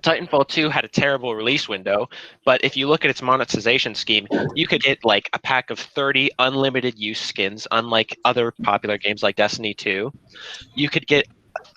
Titanfall 2 had a terrible release window, but if you look at its monetization scheme, you could get like a pack of 30 unlimited use skins, unlike other popular games like Destiny 2. You could get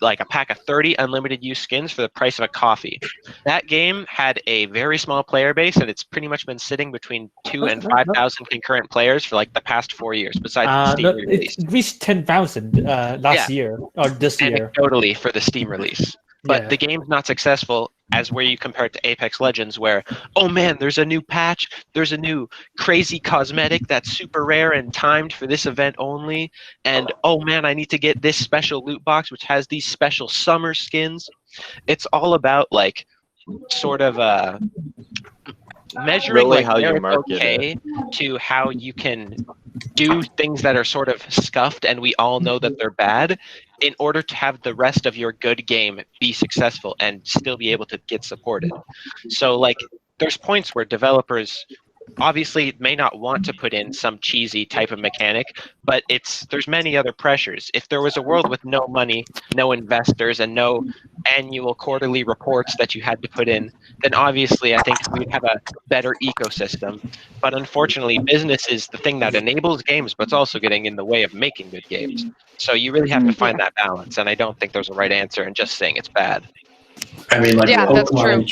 like a pack of 30 unlimited use skins for the price of a coffee. That game had a very small player base, and it's pretty much been sitting between 2,000 and 5,000 concurrent players for like the past 4 years, besides the Steam release. It reached 10,000 last year, or this year. Totally for the Steam release. But the game's not successful as where you compare it to Apex Legends, where, oh man, there's a new patch, there's a new crazy cosmetic that's super rare and timed for this event only, and oh man, I need to get this special loot box which has these special summer skins. It's all about like sort of measuring really like how you where market it's okay to how you can do things that are sort of scuffed and we all know that they're bad, in order to have the rest of your good game be successful and still be able to get supported. So like there's points where developers obviously may not want to put in some cheesy type of mechanic, but there's many other pressures. If there was a world with no money, no investors, and no annual quarterly reports that you had to put in, then obviously I think we'd have a better ecosystem. But unfortunately, business is the thing that enables games, but it's also getting in the way of making good games. So you really have to find that balance, and I don't think there's a right answer in just saying it's bad. I mean, like, that's true.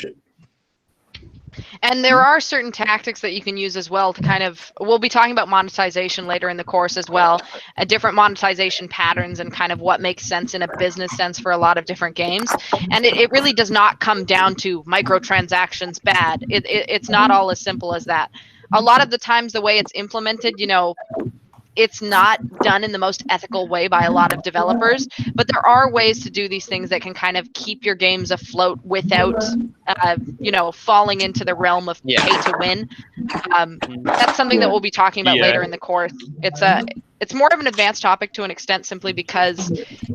And there are certain tactics that you can use as well to kind of, we'll be talking about monetization later in the course as well, different monetization patterns and kind of what makes sense in a business sense for a lot of different games. And it really does not come down to microtransactions bad. It's not all as simple as that. A lot of the times the way it's implemented, it's not done in the most ethical way by a lot of developers, but there are ways to do these things that can kind of keep your games afloat without, falling into the realm of pay to win. That's something that we'll be talking about later in the course. It's more of an advanced topic to an extent, simply because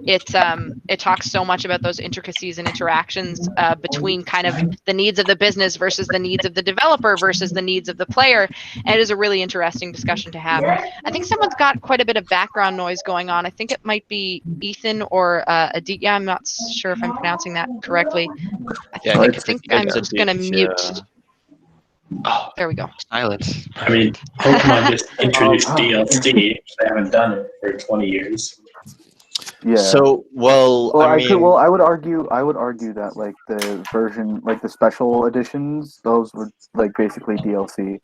it talks so much about those intricacies and interactions between kind of the needs of the business versus the needs of the developer versus the needs of the player. And it is a really interesting discussion to have. I think someone's got quite a bit of background noise going on. I think it might be Ethan or Aditya. I'm not sure if I'm pronouncing that correctly. I think I'm just going to mute. Oh, there we go. Silence. I mean, Pokemon just introduced DLC. They haven't done it for 20 years. Yeah. So, well, Well, I I could. mean, Well, I would argue. I would argue that like the version, like the special editions, those were like basically DLC.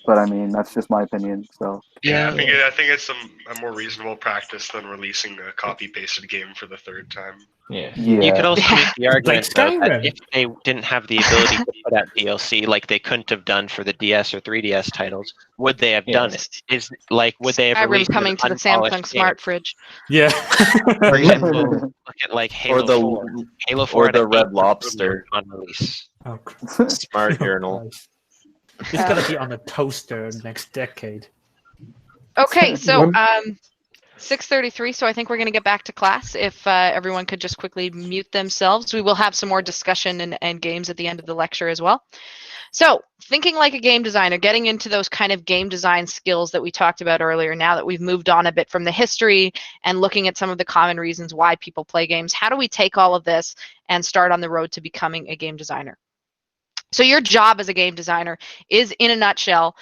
But I mean, that's just my opinion. So. Yeah, I think it's a more reasonable practice than releasing a copy pasted game for the third time. Yeah. You could also make the argument Like though, that Skyrim. if they didn't have the ability to put out DLC like they couldn't have done for the DS or 3DS titles, would they have done it? Is like would they have Skyrim released coming an to the unpolished Samsung game? smart fridge. Yeah. For example, look at like Halo or the 4. Halo 4 or had a the Red game Lobster on release. Oh, smart urinal. It's gonna be on a toaster next decade. Okay, so One- 6:33. So I think we're going to get back to class. If everyone could just quickly mute themselves, we will have some more discussion and games at the end of the lecture as well. So thinking like a game designer, getting into those kind of game design skills that we talked about earlier. Now that we've moved on a bit from the history and looking at some of the common reasons why people play games, how do we take all of this and start on the road to becoming a game designer? So your job as a game designer is, in a nutshell,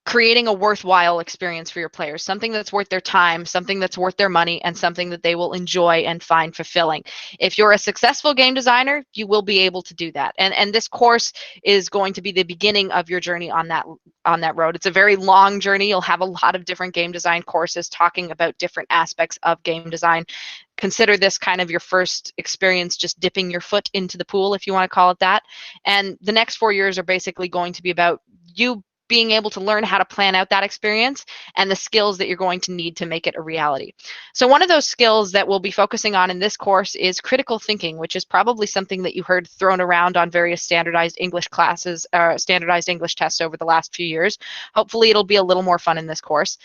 creating a worthwhile experience for your players, something that's worth their time, something that's worth their money, and something that they will enjoy and find fulfilling. If you're a successful game designer, you will be able to do that. And this course is going to be the beginning of your journey on that road. It's a very long journey. You'll have a lot of different game design courses talking about different aspects of game design. Consider this kind of your first experience, just dipping your foot into the pool, if you want to call it that. And the next 4 years are basically going to be about you being able to learn how to plan out that experience and the skills that you're going to need to make it a reality. So one of those skills that we'll be focusing on in this course is critical thinking, which is probably something that you heard thrown around on various standardized English classes, standardized English tests over the last few years. Hopefully it'll be a little more fun in this course.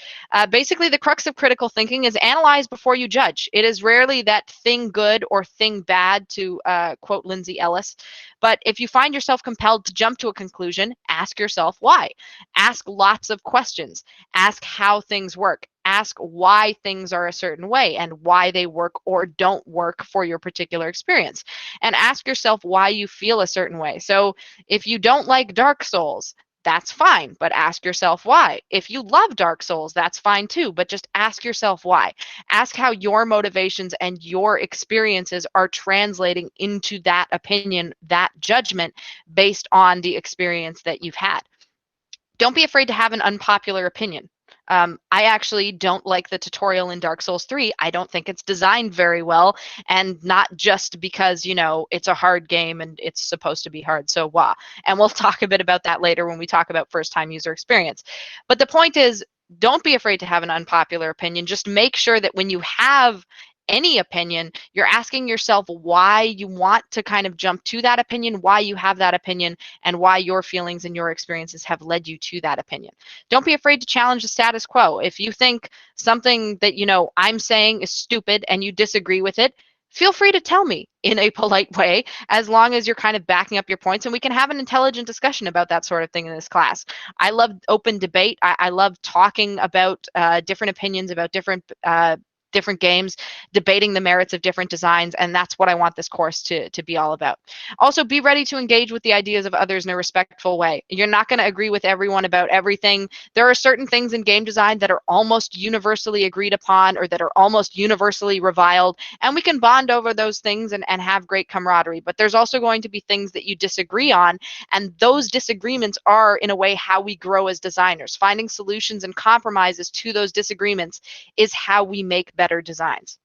Basically, the crux of critical thinking is analyze before you judge. It is rarely that thing good or thing bad, to quote Lindsay Ellis. But if you find yourself compelled to jump to a conclusion, ask yourself why. Ask lots of questions. Ask how things work. Ask why things are a certain way and why they work or don't work for your particular experience. And ask yourself why you feel a certain way. So if you don't like Dark Souls, that's fine, but ask yourself why. If you love Dark Souls, that's fine too, but just ask yourself why. Ask how your motivations and your experiences are translating into that opinion, that judgment, based on the experience that you've had. Don't be afraid to have an unpopular opinion. I actually don't like the tutorial in Dark Souls 3. I don't think it's designed very well, and not just because, you know, it's a hard game and it's supposed to be hard, so wah. And we'll talk a bit about that later when we talk about first-time user experience. But the point is, don't be afraid to have an unpopular opinion. Just make sure that when you have any opinion, you're asking yourself why you want to kind of jump to that opinion, why you have that opinion, and why your feelings and your experiences have led you to that opinion. Don't be afraid to challenge the status quo. If you think something that, you know, I'm saying is stupid and you disagree with it, feel free to tell me in a polite way, as long as you're kind of backing up your points, and we can have an intelligent discussion about that sort of thing in this class. I love open debate. I love talking about different opinions about different games, debating the merits of different designs, and that's what I want this course to be all about. Also, be ready to engage with the ideas of others in a respectful way. You're not going to agree with everyone about everything. There are certain things in game design that are almost universally agreed upon or that are almost universally reviled, and we can bond over those things and have great camaraderie. But there's also going to be things that you disagree on, and those disagreements are, in a way, how we grow as designers. Finding solutions and compromises to those disagreements is how we make better designs.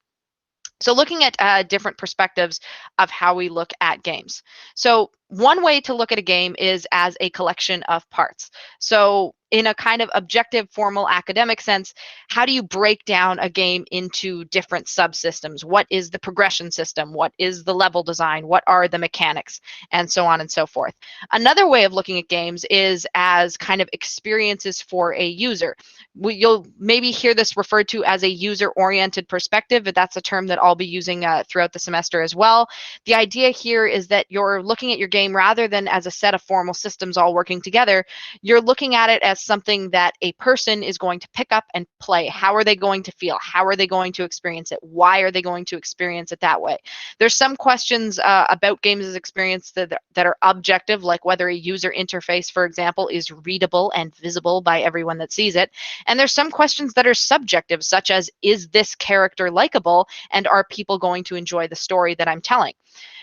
So looking at different perspectives of how we look at games. So one way to look at a game is as a collection of parts. So in a kind of objective, formal, academic sense, how do you break down a game into different subsystems? What is the progression system? What is the level design? What are the mechanics? And so on and so forth. Another way of looking at games is as kind of experiences for a user. You'll maybe hear this referred to as a user-oriented perspective, but that's a term that I'll be using throughout the semester as well. The idea here is that you're looking at your game rather than as a set of formal systems all working together. You're looking at it as something that a person is going to pick up and play. How are they going to feel? How are they going to experience it? Why are they going to experience it that way? There's some questions about games as experience that are objective, like whether a user interface, for example, is readable and visible by everyone that sees it. And there's some questions that are subjective, such as, is this character likable, and are people going to enjoy the story that I'm telling?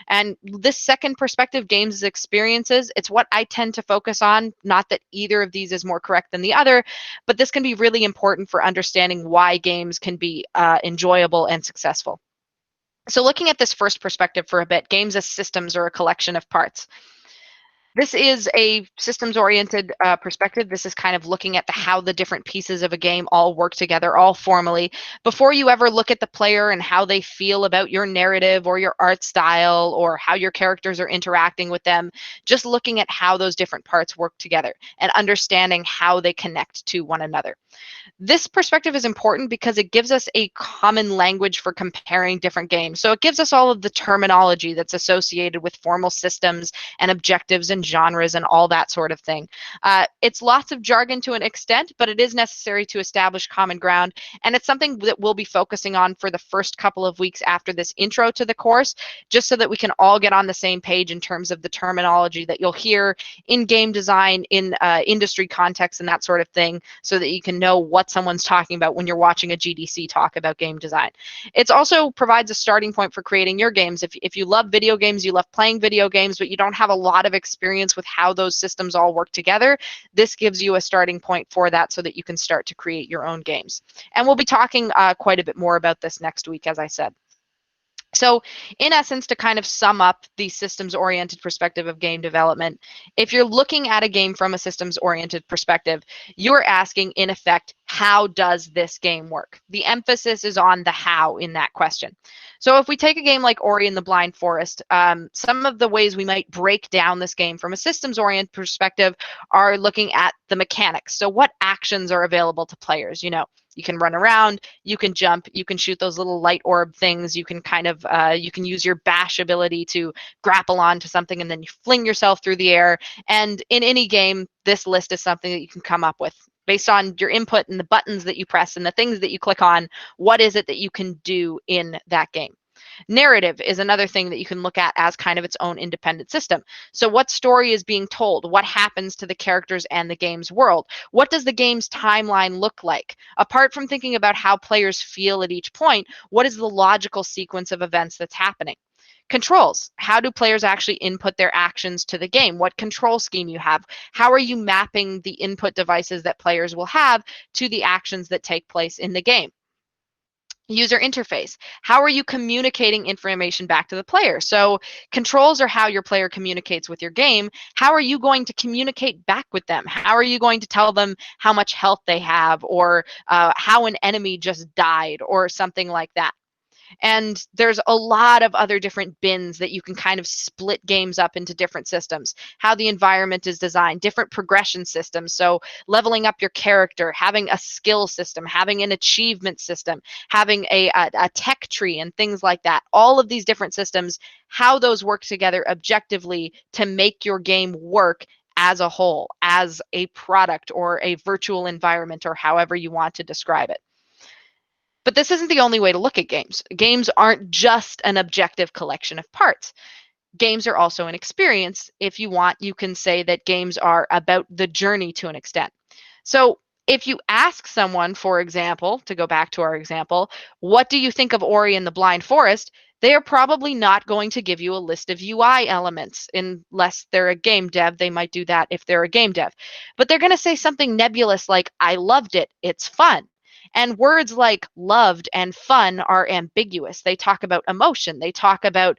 And this second perspective, games as experiences, it's what I tend to focus on. Not that either of these is more correct than the other, but this can be really important for understanding why games can be enjoyable and successful. So looking at this first perspective for a bit, games as systems or a collection of parts. This is a systems-oriented perspective. This is kind of looking at how the different pieces of a game all work together, all formally. Before you ever look at the player and how they feel about your narrative or your art style or how your characters are interacting with them, just looking at how those different parts work together and understanding how they connect to one another. This perspective is important because it gives us a common language for comparing different games. So it gives us all of the terminology that's associated with formal systems and objectives and genres and all that sort of thing. It's lots of jargon to an extent, but it is necessary to establish common ground. And it's something that we'll be focusing on for the first couple of weeks after this intro to the course, just so that we can all get on the same page in terms of the terminology that you'll hear in game design, in industry context and that sort of thing, so that you can know what someone's talking about when you're watching a GDC talk about game design. It also provides a starting point for creating your games. If you love video games, you love playing video games, but you don't have a lot of experience with how those systems all work together, this gives you a starting point for that so that you can start to create your own games. And we'll be talking quite a bit more about this next week, as I said. So in essence, to kind of sum up the systems-oriented perspective of game development, if you're looking at a game from a systems-oriented perspective, you're asking, in effect, how does this game work? The emphasis is on the how in that question. So if we take a game like Ori and the Blind Forest, some of the ways we might break down this game from a systems-oriented perspective are looking at the mechanics. So what actions are available to players? You know, you can run around, you can jump, you can shoot those little light orb things, you can kind of, you can use your bash ability to grapple onto something and then you fling yourself through the air. And in any game, this list is something that you can come up with. Based on your input and the buttons that you press and the things that you click on, what is it that you can do in that game? Narrative is another thing that you can look at as kind of its own independent system. So what story is being told? What happens to the characters and the game's world? What does the game's timeline look like? Apart from thinking about how players feel at each point, what is the logical sequence of events that's happening? Controls. How do players actually input their actions to the game? What control scheme you have? How are you mapping the input devices that players will have to the actions that take place in the game? User interface. How are you communicating information back to the player? So controls are how your player communicates with your game. How are you going to communicate back with them? How are you going to tell them how much health they have, or how an enemy just died, or something like that? And there's a lot of other different bins that you can kind of split games up into different systems. How the environment is designed, different progression systems. So leveling up your character, having a skill system, having an achievement system, having a tech tree and things like that. All of these different systems, how those work together objectively to make your game work as a whole, as a product or a virtual environment, or however you want to describe it. But this isn't the only way to look at games. Games aren't just an objective collection of parts. Games are also an experience. If you want, you can say that games are about the journey to an extent. So if you ask someone, for example, to go back to our example, what do you think of Ori and the Blind Forest? They are probably not going to give you a list of UI elements unless they're a game dev. They might do that if they're a game dev. But they're going to say something nebulous like, I loved it, it's fun. And words like loved and fun are ambiguous. They talk about emotion. They talk about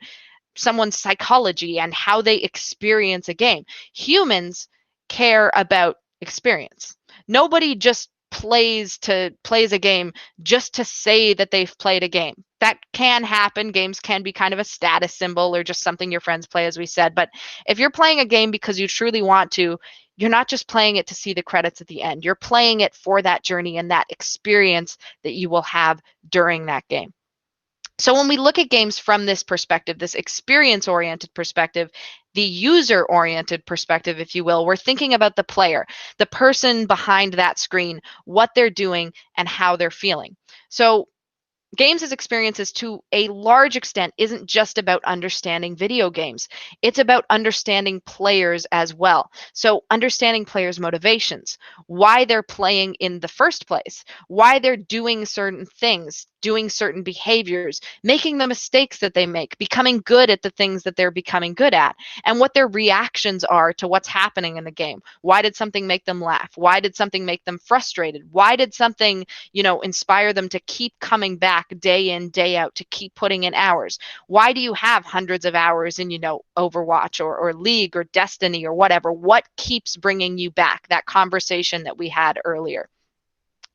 someone's psychology and how they experience a game. Humans care about experience. Nobody just plays a game just to say that they've played a game. That can happen. Games can be kind of a status symbol or just something your friends play, as we said. But if you're playing a game because you truly want to, you're not just playing it to see the credits at the end. You're playing it for that journey and that experience that you will have during that game. So when we look at games from this perspective, this experience-oriented perspective, the user-oriented perspective, if you will, we're thinking about the player, the person behind that screen, what they're doing, and how they're feeling. So games as experiences, to a large extent, isn't just about understanding video games. It's about understanding players as well. So understanding players' motivations, why they're playing in the first place, why they're doing certain things, doing certain behaviors, making the mistakes that they make, becoming good at the things that they're becoming good at, and what their reactions are to what's happening in the game. Why did something make them laugh? Why did something make them frustrated? Why did something, inspire them to keep coming back day in, day out, to keep putting in hours? Why do you have hundreds of hours in, Overwatch or League or Destiny or whatever? What keeps bringing you back? That conversation that we had earlier.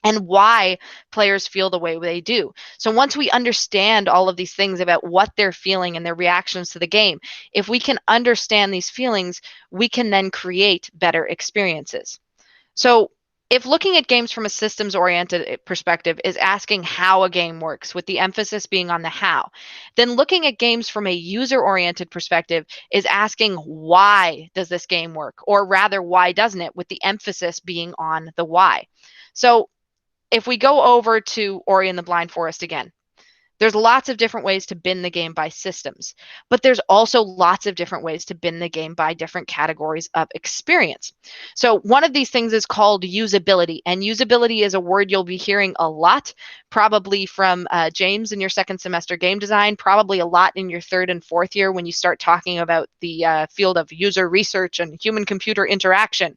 And why players feel the way they do. So once we understand all of these things about what they're feeling and their reactions to the game, if we can understand these feelings, we can then create better experiences. So if looking at games from a systems-oriented perspective is asking how a game works, with the emphasis being on the how, then looking at games from a user-oriented perspective is asking why does this game work? Or rather, why doesn't it? With the emphasis being on the why. So if we go over to Ori and the Blind Forest again, there's lots of different ways to bin the game by systems, but there's also lots of different ways to bin the game by different categories of experience. So one of these things is called usability, and usability is a word you'll be hearing a lot, probably from James in your second semester game design, probably a lot in your third and fourth year when you start talking about the field of user research and human-computer interaction.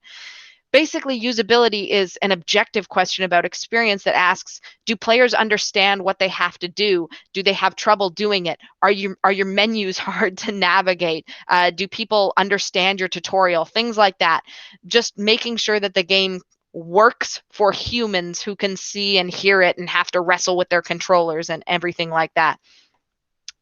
Basically, usability is an objective question about experience that asks, do players understand what they have to do? Do they have trouble doing it? Are your menus hard to navigate? Do people understand your tutorial? Things like that. Just making sure that the game works for humans who can see and hear it and have to wrestle with their controllers and everything like that.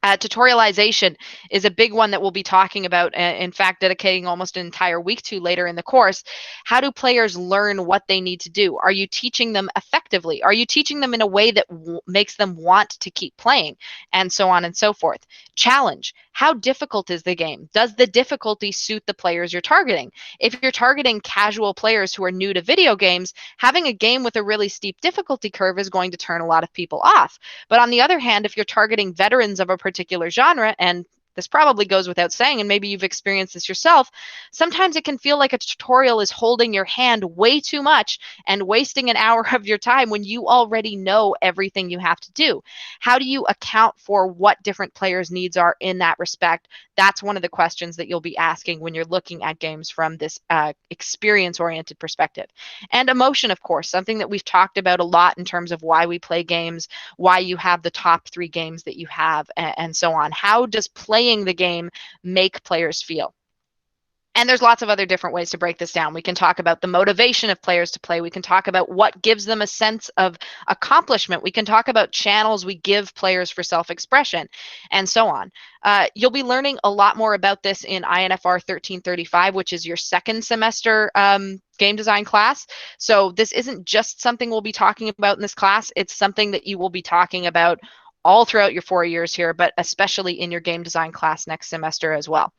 Tutorialization is a big one that we'll be talking about, in fact, dedicating almost an entire week to later in the course. How do players learn what they need to do? Are you teaching them effectively? Are you teaching them in a way that makes them want to keep playing? And so on and so forth. Challenge. How difficult is the game? Does the difficulty suit the players you're targeting? If you're targeting casual players who are new to video games, having a game with a really steep difficulty curve is going to turn a lot of people off. But on the other hand, if you're targeting veterans of a particular genre, and this probably goes without saying, and maybe you've experienced this yourself, sometimes it can feel like a tutorial is holding your hand way too much and wasting an hour of your time when you already know everything you have to do. How do you account for what different players' needs are in that respect? That's one of the questions that you'll be asking when you're looking at games from this experience-oriented perspective. And emotion, of course, something that we've talked about a lot in terms of why we play games, why you have the top 3 games that you have, and so on. How does playing the game make players feel? And there's lots of other different ways to break this down. We can talk about the motivation of players to play. We can talk about what gives them a sense of accomplishment. We can talk about channels we give players for self-expression, and so on. You'll be learning a lot more about this in INFR 1335, which is your second semester game design class. So this isn't just something we'll be talking about in this class. It's something that you will be talking about all throughout your 4 years here, but especially in your game design class next semester as well.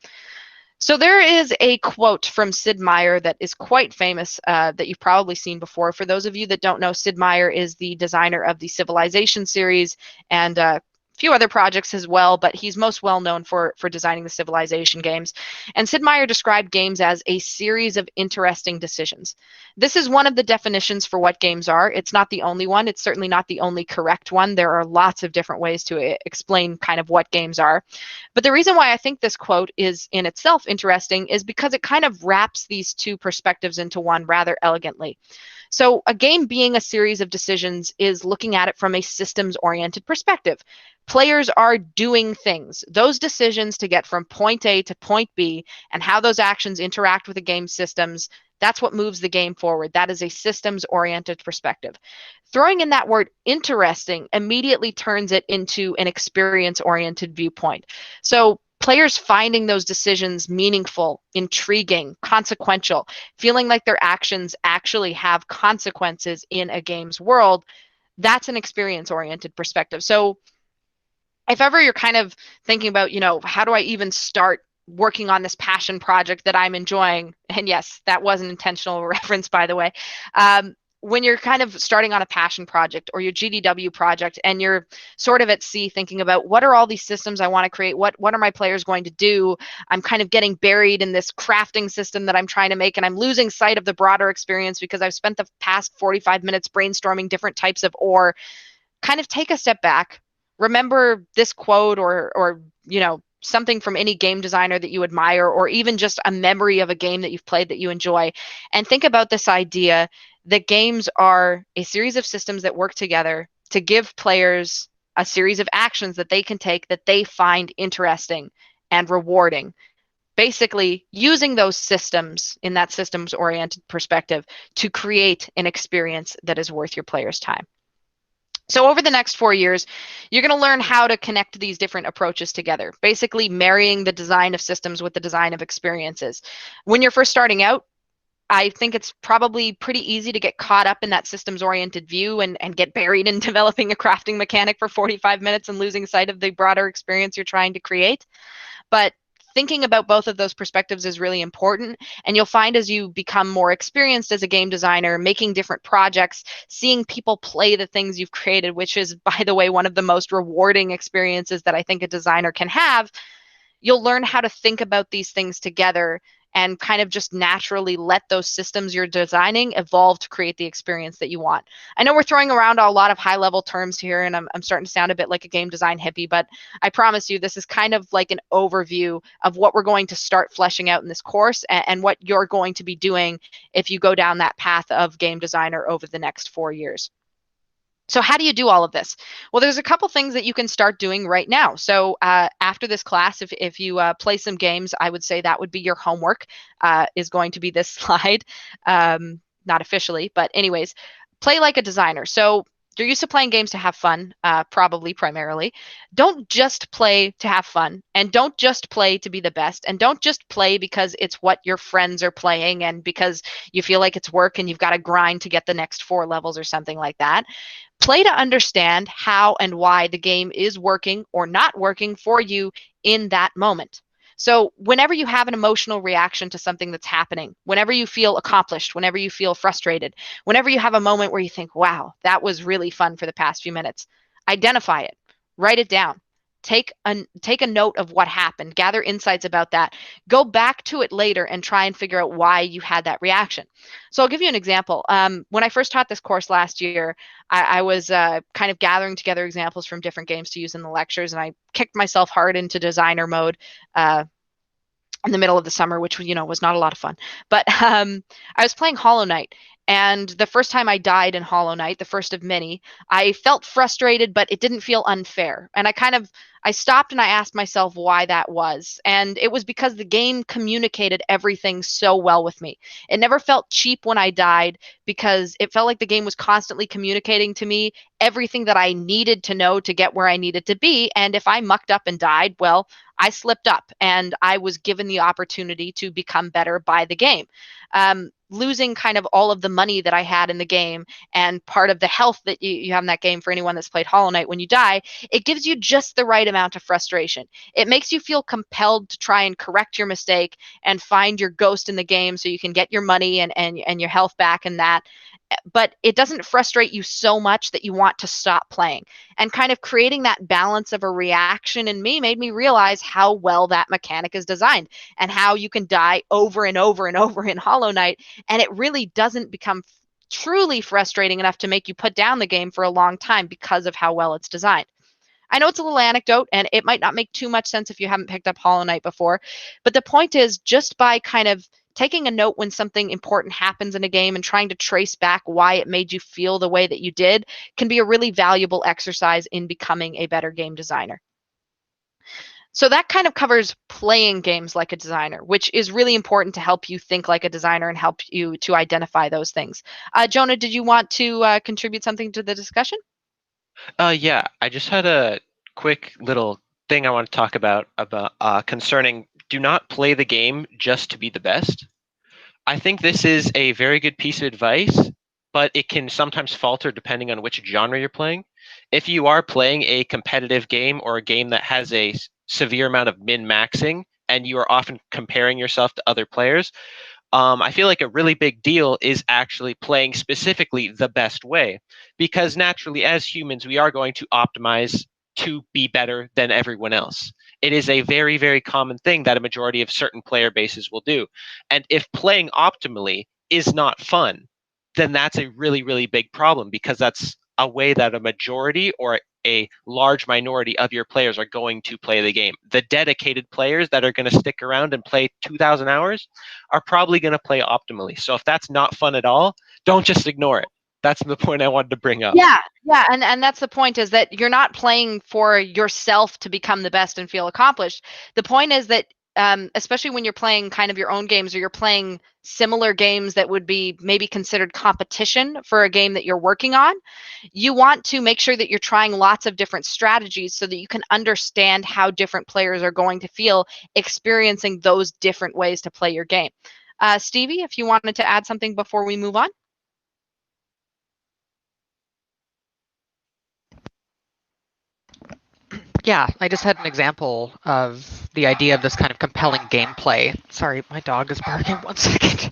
So there is a quote from Sid Meier that is quite famous that you've probably seen before. For those of you that don't know, Sid Meier is the designer of the Civilization series and a few other projects as well, but he's most well known for designing the Civilization games. And Sid Meier described games as a series of interesting decisions. This is one of the definitions for what games are. It's not the only one. It's certainly not the only correct one. There are lots of different ways to explain kind of what games are. But the reason why I think this quote is in itself interesting is because it kind of wraps these two perspectives into one rather elegantly. So a game being a series of decisions is looking at it from a systems-oriented perspective. Players are doing things. Those decisions to get from point A to point B and how those actions interact with the game systems, that's what moves the game forward. That is a systems-oriented perspective. Throwing in that word interesting immediately turns it into an experience-oriented viewpoint. So players finding those decisions meaningful, intriguing, consequential, feeling like their actions actually have consequences in a game's world, that's an experience-oriented perspective. So if ever you're kind of thinking about, how do I even start working on this passion project that I'm enjoying? And yes, that was an intentional reference, by the way. When you're kind of starting on a passion project or your GDW project, and you're sort of at sea thinking about what are all these systems I want to create? What are my players going to do? I'm kind of getting buried in this crafting system that I'm trying to make, and I'm losing sight of the broader experience because I've spent the past 45 minutes brainstorming different types of ore. Kind of take a step back. Remember this quote or something from any game designer that you admire, or even just a memory of a game that you've played that you enjoy, and think about this idea that games are a series of systems that work together to give players a series of actions that they can take that they find interesting and rewarding. Basically, using those systems in that systems-oriented perspective to create an experience that is worth your players' time. So over the next 4 years, you're going to learn how to connect these different approaches together, basically marrying the design of systems with the design of experiences. When you're first starting out, I think it's probably pretty easy to get caught up in that systems-oriented view and get buried in developing a crafting mechanic for 45 minutes and losing sight of the broader experience you're trying to create. But thinking about both of those perspectives is really important. And you'll find as you become more experienced as a game designer, making different projects, seeing people play the things you've created, which is, by the way, one of the most rewarding experiences that I think a designer can have, you'll learn how to think about these things together and kind of just naturally let those systems you're designing evolve to create the experience that you want. I know we're throwing around a lot of high-level terms here, and I'm starting to sound a bit like a game design hippie, but I promise you this is kind of like an overview of what we're going to start fleshing out in this course and what you're going to be doing if you go down that path of game designer over the next 4 years. So how do you do all of this? Well, there's a couple things that you can start doing right now. So after this class, if you play some games, I would say that would be your homework, is going to be this slide. Not officially, but anyways, play like a designer. So you're used to playing games to have fun, probably primarily. Don't just play to have fun, and don't just play to be the best, and don't just play because it's what your friends are playing and because you feel like it's work and you've got to grind to get the next 4 levels or something like that. Play to understand how and why the game is working or not working for you in that moment. So whenever you have an emotional reaction to something that's happening, whenever you feel accomplished, whenever you feel frustrated, whenever you have a moment where you think, wow, that was really fun for the past few minutes, identify it, write it down. Take a note of what happened, gather insights about that, go back to it later and try and figure out why you had that reaction. So I'll give you an example. When I first taught this course last year, I was kind of gathering together examples from different games to use in the lectures, and I kicked myself hard into designer mode in the middle of the summer, which was not a lot of fun. But I was playing Hollow Knight, and the first time I died in Hollow Knight, the first of many, I felt frustrated, but it didn't feel unfair. And I stopped and I asked myself why that was. And it was because the game communicated everything so well with me. It never felt cheap when I died because it felt like the game was constantly communicating to me everything that I needed to know to get where I needed to be. And if I mucked up and died, well, I slipped up and I was given the opportunity to become better by the game. Losing kind of all of the money that I had in the game and part of the health that you have in that game, for anyone that's played Hollow Knight, when you die, it gives you just the right amount of frustration. It makes you feel compelled to try and correct your mistake and find your ghost in the game so you can get your money and your health back and that. But it doesn't frustrate you so much that you want to stop playing. And kind of creating that balance of a reaction in me made me realize how well that mechanic is designed and how you can die over and over and over in Hollow Knight, and it really doesn't become truly frustrating enough to make you put down the game for a long time because of how well it's designed. I know it's a little anecdote, and it might not make too much sense if you haven't picked up Hollow Knight before, but the point is, just by kind of taking a note when something important happens in a game and trying to trace back why it made you feel the way that you did can be a really valuable exercise in becoming a better game designer. So that kind of covers playing games like a designer, which is really important to help you think like a designer and help you to identify those things. Jonah, did you want to contribute something to the discussion? Yeah, I just had a quick little thing I want to talk about concerning do not play the game just to be the best. I think this is a very good piece of advice, but it can sometimes falter depending on which genre you're playing. If you are playing a competitive game or a game that has a severe amount of min-maxing and you are often comparing yourself to other players, I feel like a really big deal is actually playing specifically the best way, because naturally as humans we are going to optimize to be better than everyone else. It is a very, very common thing that a majority of certain player bases will do. And if playing optimally is not fun, then that's a really, really big problem, because that's a way that a majority or a large minority of your players are going to play the game. The dedicated players that are going to stick around and play 2,000 hours are probably going to play optimally. So if that's not fun at all, don't just ignore it. That's the point I wanted to bring up. Yeah, and that's the point, is that you're not playing for yourself to become the best and feel accomplished. The point is that especially when you're playing kind of your own games, or you're playing similar games that would be maybe considered competition for a game that you're working on, you want to make sure that you're trying lots of different strategies so that you can understand how different players are going to feel experiencing those different ways to play your game. Stevie, if you wanted to add something before we move on. Yeah, I just had an example of the idea of this kind of compelling gameplay. Sorry, my dog is barking. 1 second.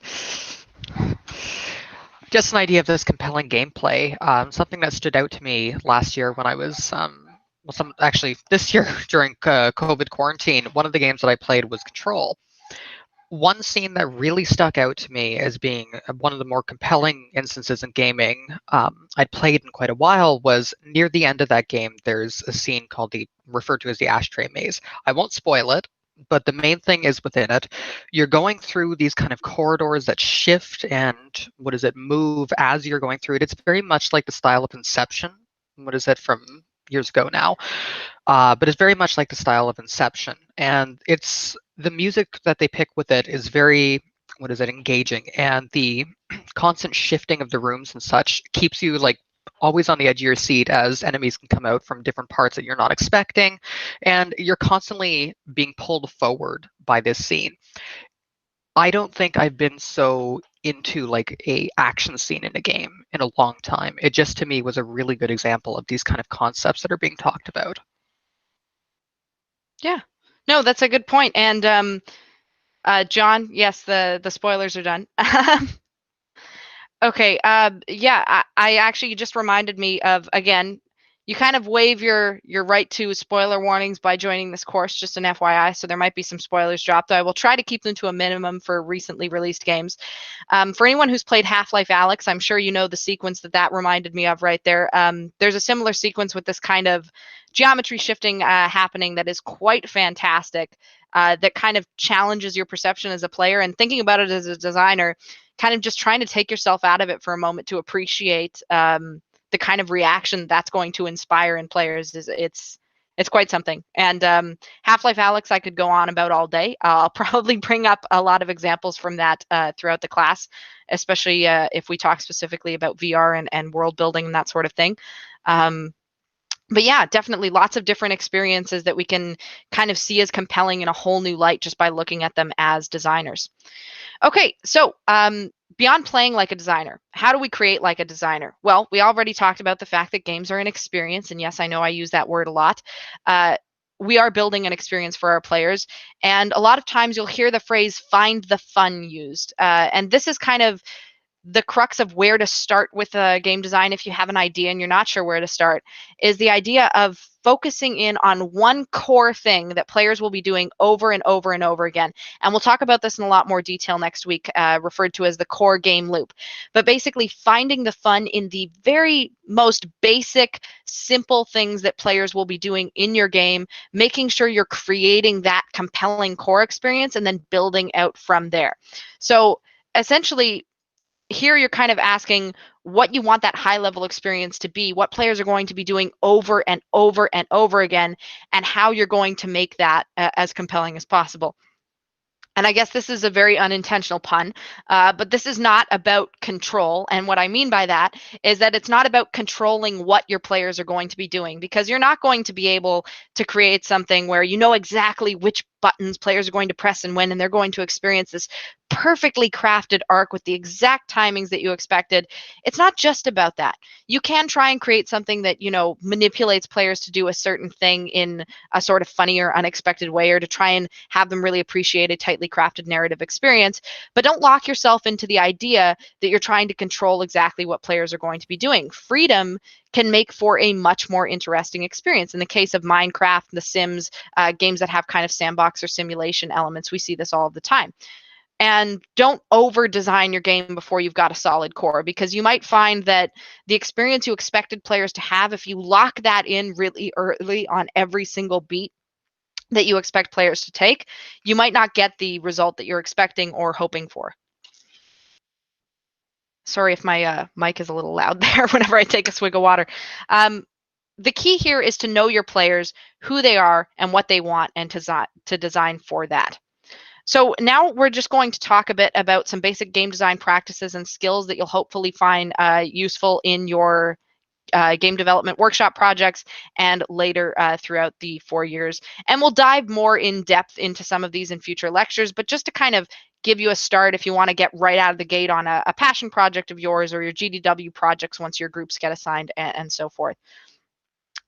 Just an idea of this compelling gameplay. Something that stood out to me last year when I was, actually this year during COVID quarantine, one of the games that I played was Control. One scene that really stuck out to me as being one of the more compelling instances in gaming I'd played in quite a while was near the end of that game. There's a scene referred to as the ashtray maze. I won't spoil it, but the main thing is within it, you're going through these kind of corridors that shift and move as you're going through it. It's very much like the style of Inception. What is it from years ago now? But it's very much like the style of Inception, and the music that they pick with it is very, engaging, and the constant shifting of the rooms and such keeps you like always on the edge of your seat as enemies can come out from different parts that you're not expecting, and you're constantly being pulled forward by this scene. I don't think I've been so into like a action scene in a game in a long time. It just to me was a really good example of these kind of concepts that are being talked about. Yeah. No, that's a good point. And John, yes, the spoilers are done. Okay. Yeah, I actually, you just reminded me of, again, you kind of waive your right to spoiler warnings by joining this course, just an FYI. So there might be some spoilers dropped. I will try to keep them to a minimum for recently released games. For anyone who's played Half-Life Alyx, I'm sure you know the sequence that reminded me of right there. There's a similar sequence with this kind of geometry shifting happening that is quite fantastic, that kind of challenges your perception as a player, and thinking about it as a designer, kind of just trying to take yourself out of it for a moment to appreciate the kind of reaction that's going to inspire in players. It's quite something. And Half-Life Alyx, I could go on about all day. I'll probably bring up a lot of examples from that throughout the class, especially if we talk specifically about VR and world building and that sort of thing. But yeah, definitely lots of different experiences that we can kind of see as compelling in a whole new light just by looking at them as designers. Okay, so beyond playing like a designer, how do we create like a designer? Well, we already talked about the fact that games are an experience, and yes, I know I use that word a lot. We are building an experience for our players, and a lot of times you'll hear the phrase "find the fun" used, and this is kind of the crux of where to start with game design if you have an idea and you're not sure where to start, is the idea of focusing in on one core thing that players will be doing over and over and over again. And we'll talk about this in a lot more detail next week, referred to as the core game loop. But basically finding the fun in the very most basic, simple things that players will be doing in your game, making sure you're creating that compelling core experience and then building out from there. So essentially, here you're kind of asking what you want that high level experience to be, what players are going to be doing over and over and over again, and how you're going to make that as compelling as possible. And I guess this is a very unintentional pun, but this is not about control. And what I mean by that is that it's not about controlling what your players are going to be doing, because you're not going to be able to create something where you know exactly which buttons players are going to press and when, and they're going to experience this perfectly crafted arc with the exact timings that you expected. It's not just about that. You can try and create something that, you know, manipulates players to do a certain thing in a sort of funny or unexpected way, or to try and have them really appreciate a tightly crafted narrative experience. But don't lock yourself into the idea that you're trying to control exactly what players are going to be doing. Freedom can make for a much more interesting experience. In the case of Minecraft, The Sims, games that have kind of sandbox or simulation elements, we see this all the time. And don't over design your game before you've got a solid core, because you might find that the experience you expected players to have, if you lock that in really early on every single beat that you expect players to take, you might not get the result that you're expecting or hoping for. Sorry if my mic is a little loud there whenever I take a swig of water. The key here is to know your players, who they are, and what they want, and to design for that. So now we're just going to talk a bit about some basic game design practices and skills that you'll hopefully find useful in your game development workshop projects and later throughout the 4 years. And we'll dive more in depth into some of these in future lectures, but just to kind of give you a start if you want to get right out of the gate on a passion project of yours or your GDW projects once your groups get assigned and so forth.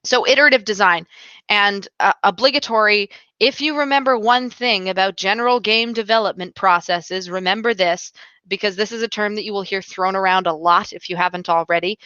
So iterative design and obligatory. If you remember one thing about general game development processes, remember this, because this is a term that you will hear thrown around a lot if you haven't already.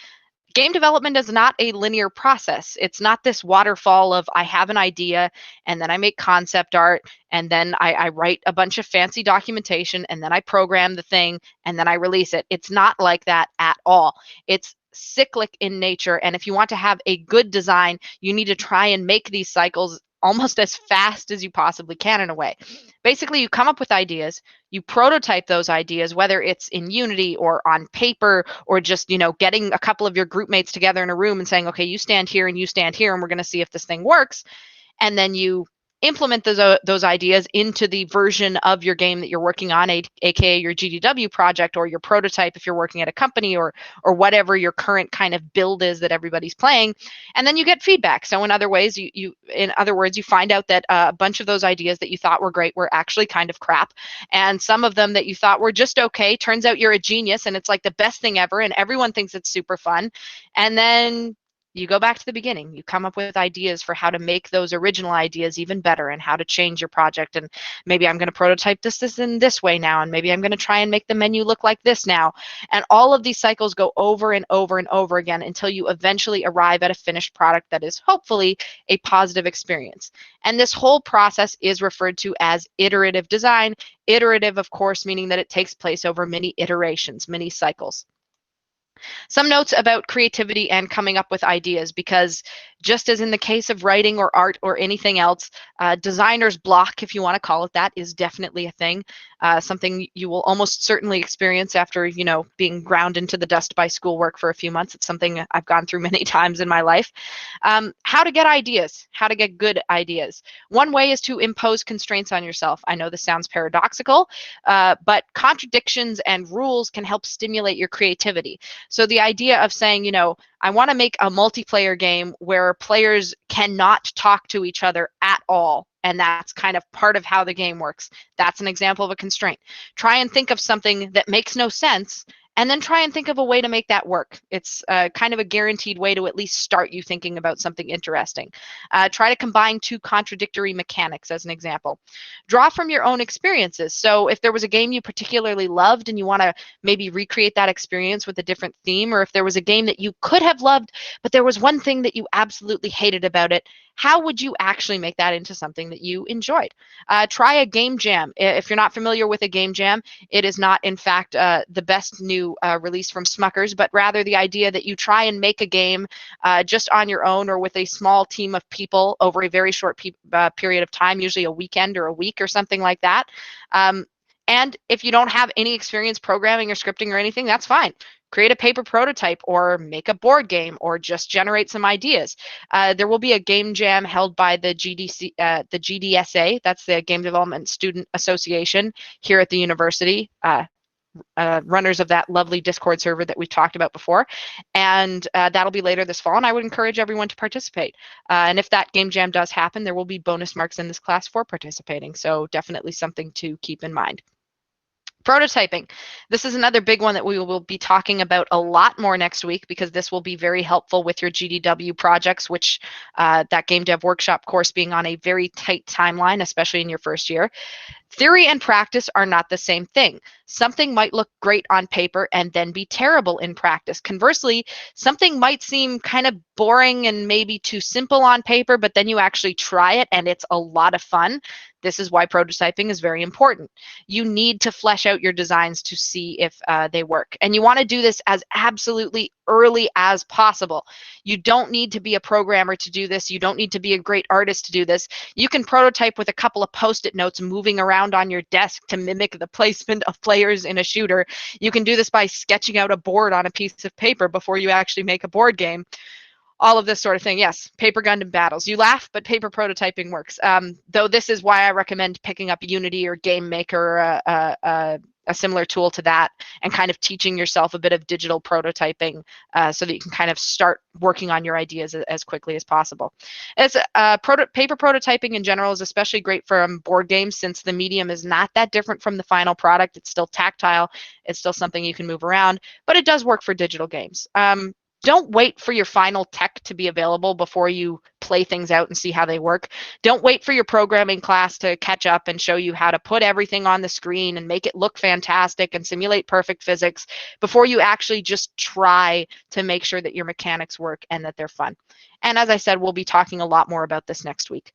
Game development is not a linear process. It's not this waterfall of I have an idea and then I make concept art and then I write a bunch of fancy documentation and then I program the thing and then I release it. It's not like that at all. It's cyclic in nature. And if you want to have a good design, you need to try and make these cycles almost as fast as you possibly can in a way. Basically, you come up with ideas, you prototype those ideas, whether it's in Unity or on paper or just, you know, getting a couple of your group mates together in a room and saying, okay, you stand here and you stand here and we're going to see if this thing works. And then you implement those ideas into the version of your game that you're working on, aka your GDW project or your prototype if you're working at a company or whatever your current kind of build is that everybody's playing, and then you get feedback. So in other words, you find out that a bunch of those ideas that you thought were great were actually kind of crap, and some of them that you thought were just okay, turns out you're a genius and it's like the best thing ever and everyone thinks it's super fun, and then you go back to the beginning. You come up with ideas for how to make those original ideas even better and how to change your project. And maybe I'm going to prototype this in this way now. And maybe I'm going to try and make the menu look like this now. And all of these cycles go over and over and over again until you eventually arrive at a finished product that is hopefully a positive experience. And this whole process is referred to as iterative design. Iterative, of course, meaning that it takes place over many iterations, many cycles. Some notes about creativity and coming up with ideas, because just as in the case of writing or art or anything else, designer's block, if you want to call it that, is definitely a thing. Something you will almost certainly experience after, you know, being ground into the dust by schoolwork for a few months. It's something I've gone through many times in my life. How to get ideas, how to get good ideas. One way is to impose constraints on yourself. I know this sounds paradoxical, but contradictions and rules can help stimulate your creativity. So the idea of saying, you know, I want to make a multiplayer game where players cannot talk to each other at all, and that's kind of part of how the game works. That's an example of a constraint. Try and think of something that makes no sense, and then try and think of a way to make that work. It's kind of a guaranteed way to at least start you thinking about something interesting. Try to combine two contradictory mechanics as an example. Draw from your own experiences. So if there was a game you particularly loved and you want to maybe recreate that experience with a different theme, or if there was a game that you could have loved, but there was one thing that you absolutely hated about it, how would you actually make that into something that you enjoyed? Try a game jam. If you're not familiar with a game jam, it is not, in fact, the best new release from Smuckers, but rather the idea that you try and make a game just on your own or with a small team of people over a very short period of time, usually a weekend or a week or something like that. And if you don't have any experience programming or scripting or anything, that's fine. Create a paper prototype or make a board game or just generate some ideas. There will be a game jam held by the GDSA, that's the Game Development Student Association here at the university. runners of that lovely Discord server that we've talked about before. And that'll be later this fall, and I would encourage everyone to participate. And if that game jam does happen, there will be bonus marks in this class for participating. So definitely something to keep in mind. Prototyping. This is another big one that we will be talking about a lot more next week, because this will be very helpful with your GDW projects, which that Game Dev Workshop course being on a very tight timeline, especially in your first year. Theory and practice are not the same thing. Something might look great on paper and then be terrible in practice. Conversely, something might seem kind of boring and maybe too simple on paper, but then you actually try it and it's a lot of fun. This is why prototyping is very important. You need to flesh out your designs to see if they work. And you want to do this as absolutely early as possible. You don't need to be a programmer to do this. You don't need to be a great artist to do this. You can prototype with a couple of Post-it notes moving around on your desk to mimic the placement of players in a shooter. You can do this by sketching out a board on a piece of paper before you actually make a board game. All of this sort of thing. Yes, paper Gundam battles. You laugh, but paper prototyping works. Though this is why I recommend picking up Unity or Game Maker, a similar tool to that, and kind of teaching yourself a bit of digital prototyping so that you can kind of start working on your ideas as quickly as possible. As paper prototyping in general is especially great for board games, since the medium is not that different from the final product. It's still tactile. It's still something you can move around, but it does work for digital games. Don't wait for your final tech to be available before you play things out and see how they work. Don't wait for your programming class to catch up and show you how to put everything on the screen and make it look fantastic and simulate perfect physics before you actually just try to make sure that your mechanics work and that they're fun. And as I said, we'll be talking a lot more about this next week.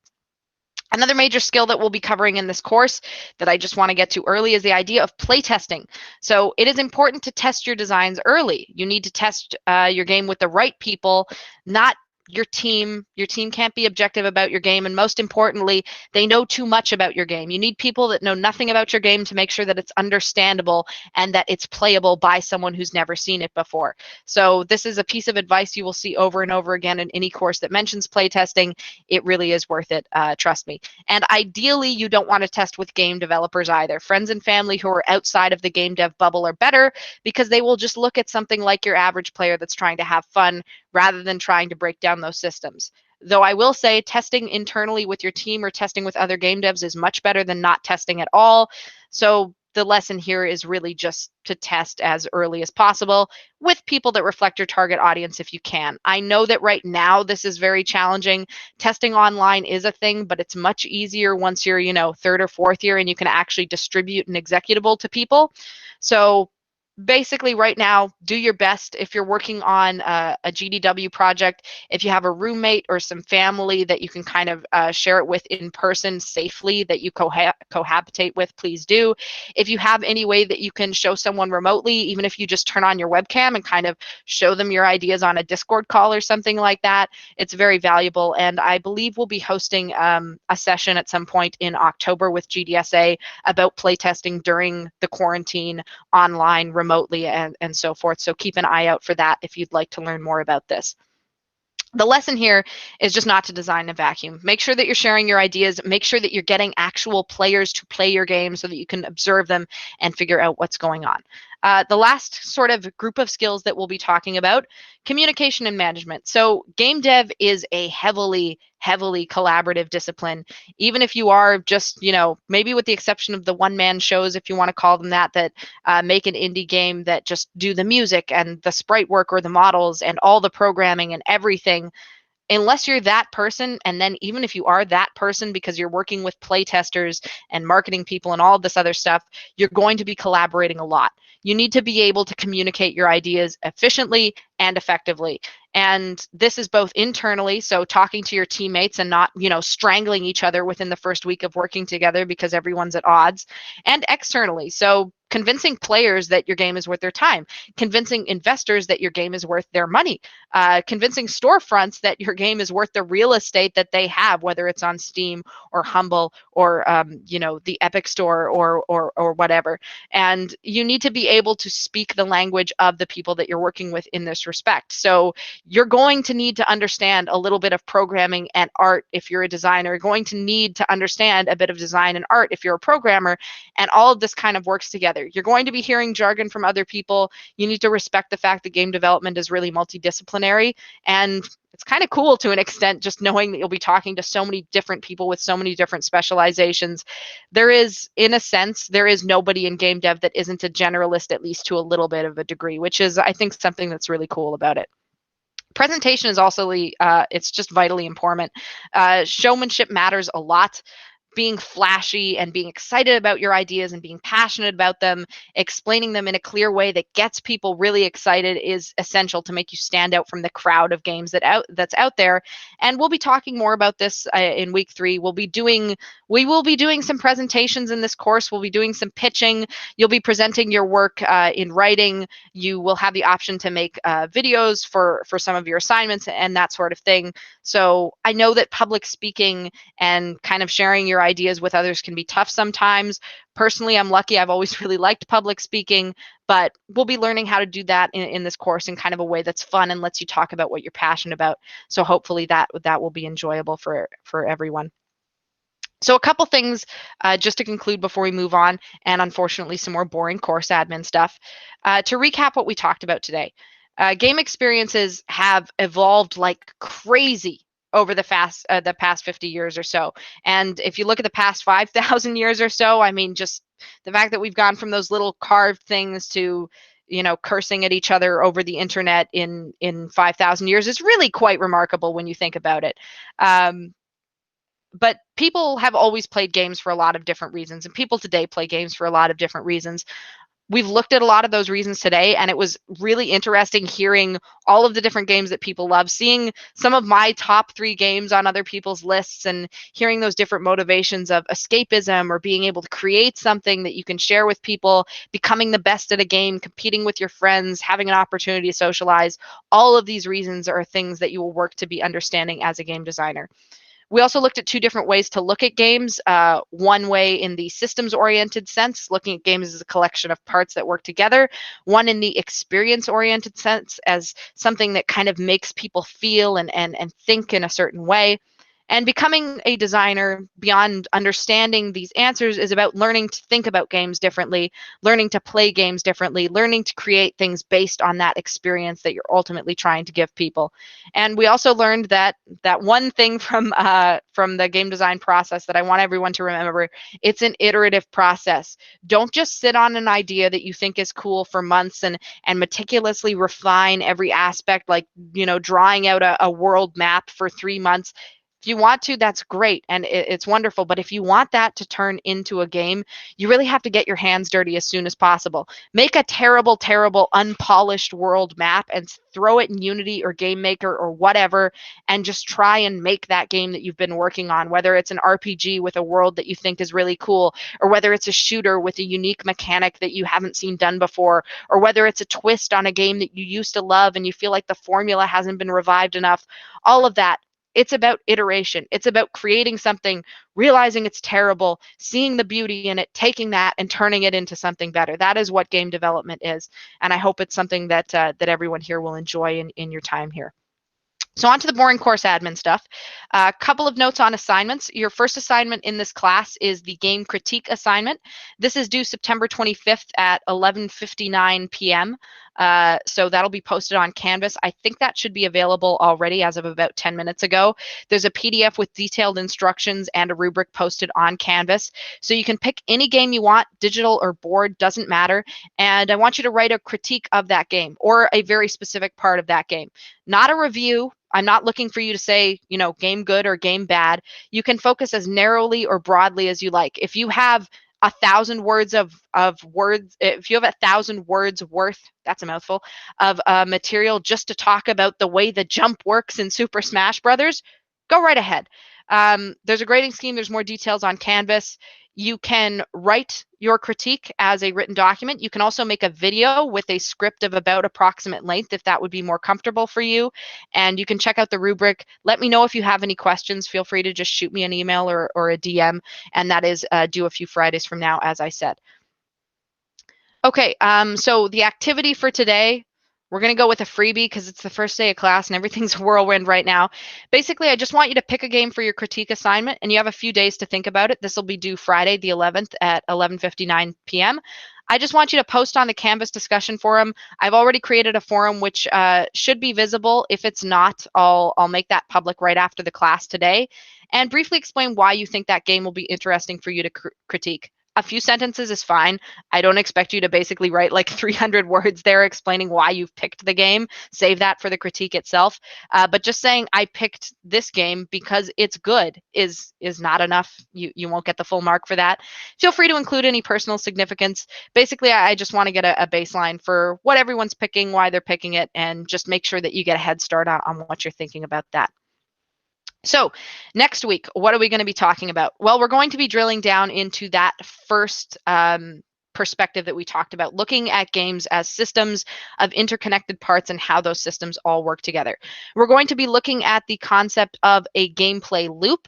Another major skill that we'll be covering in this course that I just want to get to early is the idea of playtesting. So it is important to test your designs early. You need to test your game with the right people, not your team. Your team can't be objective about your game, and most importantly, they know too much about your game. You need people that know nothing about your game to make sure that it's understandable and that it's playable by someone who's never seen it before. So this is a piece of advice you will see over and over again in any course that mentions playtesting. It really is worth it, trust me. And ideally, you don't want to test with game developers either. Friends and family who are outside of the game dev bubble are better, because they will just look at something like your average player that's trying to have fun rather than trying to break down those systems. Though I will say testing internally with your team or testing with other game devs is much better than not testing at all. So the lesson here is really just to test as early as possible with people that reflect your target audience if you can. I know that right now this is very challenging. Testing online is a thing, but it's much easier once you're, third or fourth year and you can actually distribute an executable to people. So basically right now, do your best. If you're working on a GDW project, if you have a roommate or some family that you can kind of share it with in person safely, that you cohabitate with, please do. If you have any way that you can show someone remotely, even if you just turn on your webcam and kind of show them your ideas on a Discord call or something like that, it's very valuable. And I believe we'll be hosting a session at some point in October with GDSA about playtesting during the quarantine online remotely and so forth. So keep an eye out for that if you'd like to learn more about this. The lesson here is just not to design in a vacuum. Make sure that you're sharing your ideas. Make sure that you're getting actual players to play your game so that you can observe them and figure out what's going on. The last sort of group of skills that we'll be talking about, communication and management. So game dev is a heavily collaborative discipline. Even if you are just, maybe with the exception of the one-man shows, if you want to call them that make an indie game that just do the music and the sprite work or the models and all the programming and everything, unless you're that person, and then even if you are that person because you're working with play testers and marketing people and all of this other stuff, you're going to be collaborating a lot. You need to be able to communicate your ideas efficiently and effectively. And this is both internally, so talking to your teammates and not, strangling each other within the first week of working together because everyone's at odds, and externally, so convincing players that your game is worth their time, convincing investors that your game is worth their money, convincing storefronts that your game is worth the real estate that they have, whether it's on Steam or Humble or the Epic Store or whatever. And you need to be able to speak the language of the people that you're working with in this respect. So you're going to need to understand a little bit of programming and art if you're a designer. You're going to need to understand a bit of design and art if you're a programmer, and all of this kind of works together. together. You're going to be hearing jargon from other people. You need to respect the fact that game development is really multidisciplinary, and it's kind of cool to an extent, just knowing that you'll be talking to so many different people with so many different specializations. There is, in a sense, there is nobody in game dev that isn't a generalist, at least to a little bit of a degree, which is, I think, something that's really cool about it. Presentation is also, it's just vitally important. Showmanship matters a lot. Being flashy and being excited about your ideas and being passionate about them, explaining them in a clear way that gets people really excited is essential to make you stand out from the crowd of games that's out there. And we'll be talking more about this in week 3. We will be doing some presentations in this course. We'll be doing some pitching. You'll be presenting your work in writing. You will have the option to make videos for some of your assignments and that sort of thing. So I know that public speaking and kind of sharing your ideas with others can be tough sometimes. Personally, I'm lucky. I've always really liked public speaking, but we'll be learning how to do that in this course in kind of a way that's fun and lets you talk about what you're passionate about. So hopefully that will be enjoyable for everyone. So a couple things just to conclude before we move on, and unfortunately some more boring course admin stuff. To recap what we talked about today, game experiences have evolved like crazy over the past 50 years or so. And if you look at the past 5,000 years or so, I mean, just the fact that we've gone from those little carved things to, you know, cursing at each other over the internet in 5,000 years is really quite remarkable when you think about it. But people have always played games for a lot of different reasons, and people today play games for a lot of different reasons. We've looked at a lot of those reasons today, and it was really interesting hearing all of the different games that people love, seeing some of my top 3 games on other people's lists and hearing those different motivations of escapism or being able to create something that you can share with people, becoming the best at a game, competing with your friends, having an opportunity to socialize. All of these reasons are things that you will work to be understanding as a game designer. We also looked at 2 different ways to look at games. One way in the systems-oriented sense, looking at games as a collection of parts that work together. One in the experience-oriented sense, as something that kind of makes people feel and think in a certain way. And becoming a designer, beyond understanding these answers, is about learning to think about games differently, learning to play games differently, learning to create things based on that experience that you're ultimately trying to give people. And we also learned that one thing from the game design process that I want everyone to remember: it's an iterative process. Don't just sit on an idea that you think is cool for months and meticulously refine every aspect, like, you know, drawing out a world map for 3 months. If you want to, that's great, and it's wonderful. But if you want that to turn into a game, you really have to get your hands dirty as soon as possible. Make a terrible, terrible, unpolished world map and throw it in Unity or GameMaker or whatever, and just try and make that game that you've been working on, whether it's an RPG with a world that you think is really cool, or whether it's a shooter with a unique mechanic that you haven't seen done before, or whether it's a twist on a game that you used to love and you feel like the formula hasn't been revived enough. All of that. It's about iteration. It's about creating something, realizing it's terrible, seeing the beauty in it, taking that and turning it into something better. That is what game development is. And I hope it's something that everyone here will enjoy in your time here. So on to the boring course admin stuff. A couple of notes on assignments. Your first assignment in this class is the game critique assignment. This is due September 25th at 11:59 p.m. So that'll be posted on Canvas. I think that should be available already as of about 10 minutes ago. There's a PDF with detailed instructions and a rubric posted on Canvas. So you can pick any game you want, digital or board, doesn't matter. And I want you to write a critique of that game or a very specific part of that game. Not a review. I'm not looking for you to say, you know, game good or game bad. You can focus as narrowly or broadly as you like. If you have 1,000 words of words, if you have 1,000 words worth, that's a mouthful, of material just to talk about the way the jump works in Super Smash Brothers, go right ahead. There's a grading scheme. There's more details on Canvas. You can write your critique as a written document. You can also make a video with a script of about approximate length if that would be more comfortable for you. And you can check out the rubric. Let me know if you have any questions. Feel free to just shoot me an email or a DM. And that is due a few Fridays from now, as I said. Okay, so the activity for today, We're going to go with a freebie because it's the first day of class and everything's a whirlwind right now. Basically, I just want you to pick a game for your critique assignment, and you have a few days to think about it. This will be due Friday, the 11th at 11:59 p.m. I just want you to post on the Canvas discussion forum. I've already created a forum which should be visible. If it's not, I'll make that public right after the class today, and briefly explain why you think that game will be interesting for you to critique. A few sentences is fine. I don't expect you to basically write like 300 words there explaining why you've picked the game. Save that for the critique itself. But just saying I picked this game because it's good is not enough. You won't get the full mark for that. Feel free to include any personal significance. Basically, I just want to get a baseline for what everyone's picking, why they're picking it, and just make sure that you get a head start on what you're thinking about that. So next week, what are we going to be talking about? Well, we're going to be drilling down into that first perspective that we talked about, looking at games as systems of interconnected parts and how those systems all work together. We're going to be looking at the concept of a gameplay loop.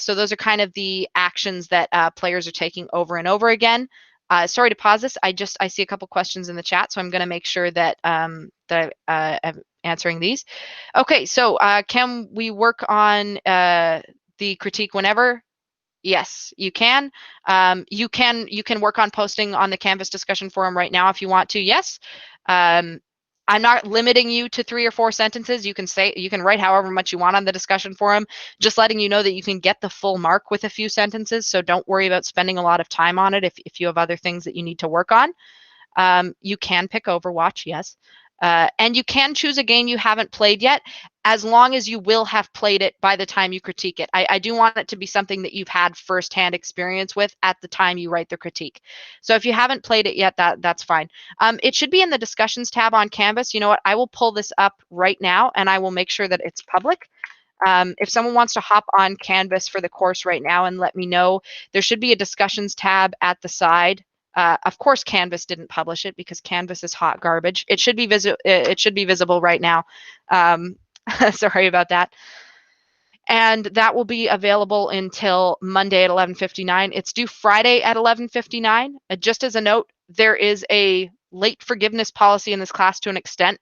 So those are kind of the actions that players are taking over and over again. Sorry to pause this. I see a couple questions in the chat, so I'm going to make sure that I'm answering these. Okay, so can we work on the critique whenever? Yes, you can. You can work on posting on the Canvas discussion forum right now if you want to. Yes. I'm not limiting you to 3 or 4 sentences. You can write however much you want on the discussion forum, just letting you know that you can get the full mark with a few sentences. So don't worry about spending a lot of time on it if you have other things that you need to work on. You can pick Overwatch, yes. And you can choose a game you haven't played yet, as long as you will have played it by the time you critique it. I do want it to be something that you've had firsthand experience with at the time you write the critique. So if you haven't played it yet, that's fine. It should be in the discussions tab on Canvas. You know what? I will pull this up right now and I will make sure that it's public. If someone wants to hop on Canvas for the course right now and let me know, there should be a discussions tab at the side. Of course, Canvas didn't publish it because Canvas is hot garbage. It should be visible right now. Sorry about that. And that will be available until Monday at 11:59. It's due Friday at 11:59. Just as a note, there is a late forgiveness policy in this class to an extent.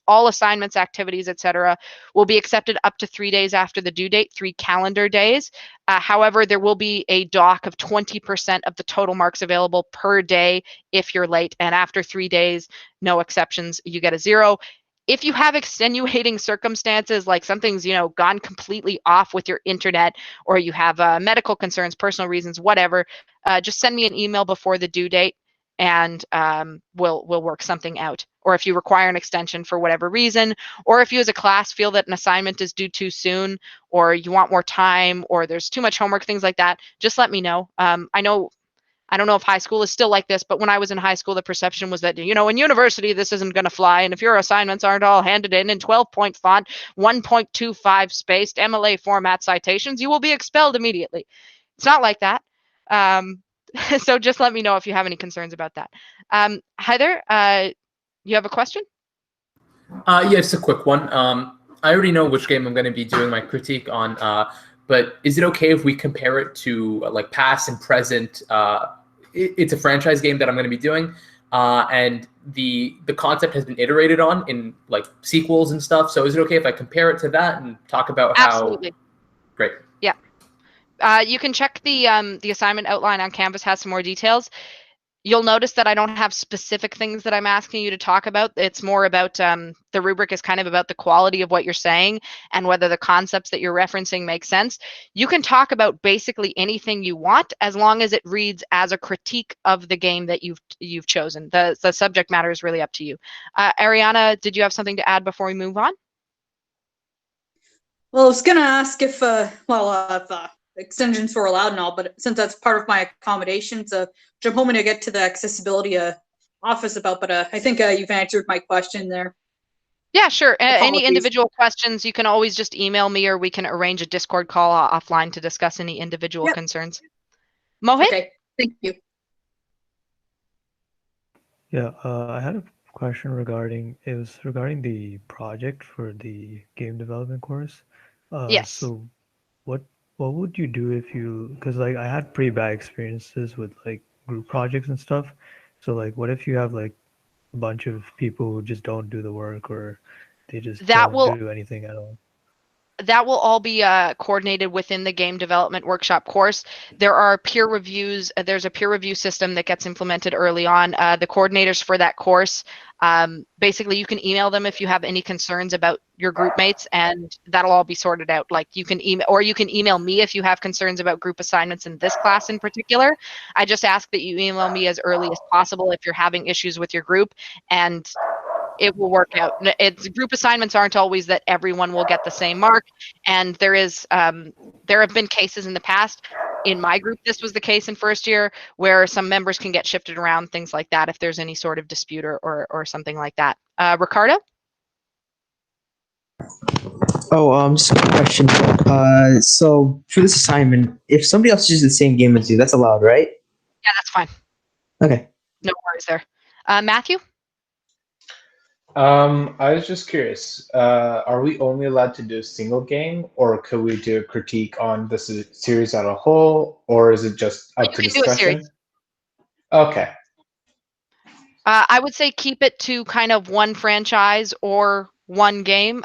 All assignments, activities, etc., will be accepted up to 3 days after the due date, 3 calendar days. However, there will be a dock of 20% of the total marks available per day if you're late. And after 3 days, no exceptions, you get a 0. If you have extenuating circumstances, like something's gone completely off with your internet, or you have medical concerns, personal reasons, whatever, just send me an email before the due date and we'll work something out. Or if you require an extension for whatever reason, or if you as a class feel that an assignment is due too soon, or you want more time, or there's too much homework, things like that, just let me know. I don't know if high school is still like this, but when I was in high school, the perception was that, in university, this isn't going to fly. And if your assignments aren't all handed in 12-point font, 1.25 spaced MLA format citations, you will be expelled immediately. It's not like that. So just let me know if you have any concerns about that. Heather, you have a question? Yeah, just a quick one. I already know which game I'm going to be doing my critique on, but is it okay if we compare it to like past and present? It's a franchise game that I'm going to be doing, and the concept has been iterated on in like sequels and stuff. So is it okay if I compare it to that and talk about how? Absolutely. Great. Yeah. You can check the assignment outline on Canvas, has some more details. You'll notice that I don't have specific things that I'm asking you to talk about. It's more about the rubric is kind of about the quality of what you're saying and whether the concepts that you're referencing make sense. You can talk about basically anything you want as long as it reads as a critique of the game that you've chosen. The subject matter is really up to you. Ariana, did you have something to add before we move on? Well, I was going to ask if extensions were allowed and all, but since that's part of my accommodations, which I'm hoping to get to the accessibility office about, but I think you've answered my question there. Yeah, sure. Any individual questions, you can always just email me, or we can arrange a Discord call offline to discuss any individual concerns. Mohit? Okay, thank you. Yeah, I had a question regarding the project for the game development course. Yes. So what would you do if because like I had pretty bad experiences with like group projects and stuff. So like what if you have like a bunch of people who just don't do the work, or they just That don't will do anything at all? that will all be coordinated within the game development workshop course. There are peer reviews. There's a peer review system that gets implemented early on. The coordinators for that course, basically you can email them if you have any concerns about your group mates, and that'll all be sorted out. Like you can email me if you have concerns about group assignments in this class in particular. I just ask that you email me as early as possible if you're having issues with your group, and it will work out. It's group assignments aren't always that everyone will get the same mark, and there have been cases in the past. In my group, this was the case in first year, where some members can get shifted around, things like that, if there's any sort of dispute or something like that. Ricardo? Oh, just a quick question. So for this assignment, if somebody else uses the same game as you, that's allowed, right? Yeah, that's fine. Okay. No worries there. Matthew? I was just curious. Are we only allowed to do a single game, or could we do a critique on the series as a whole, or is it just up to You can do a discussion? series. Okay. I would say keep it to kind of one franchise or one game.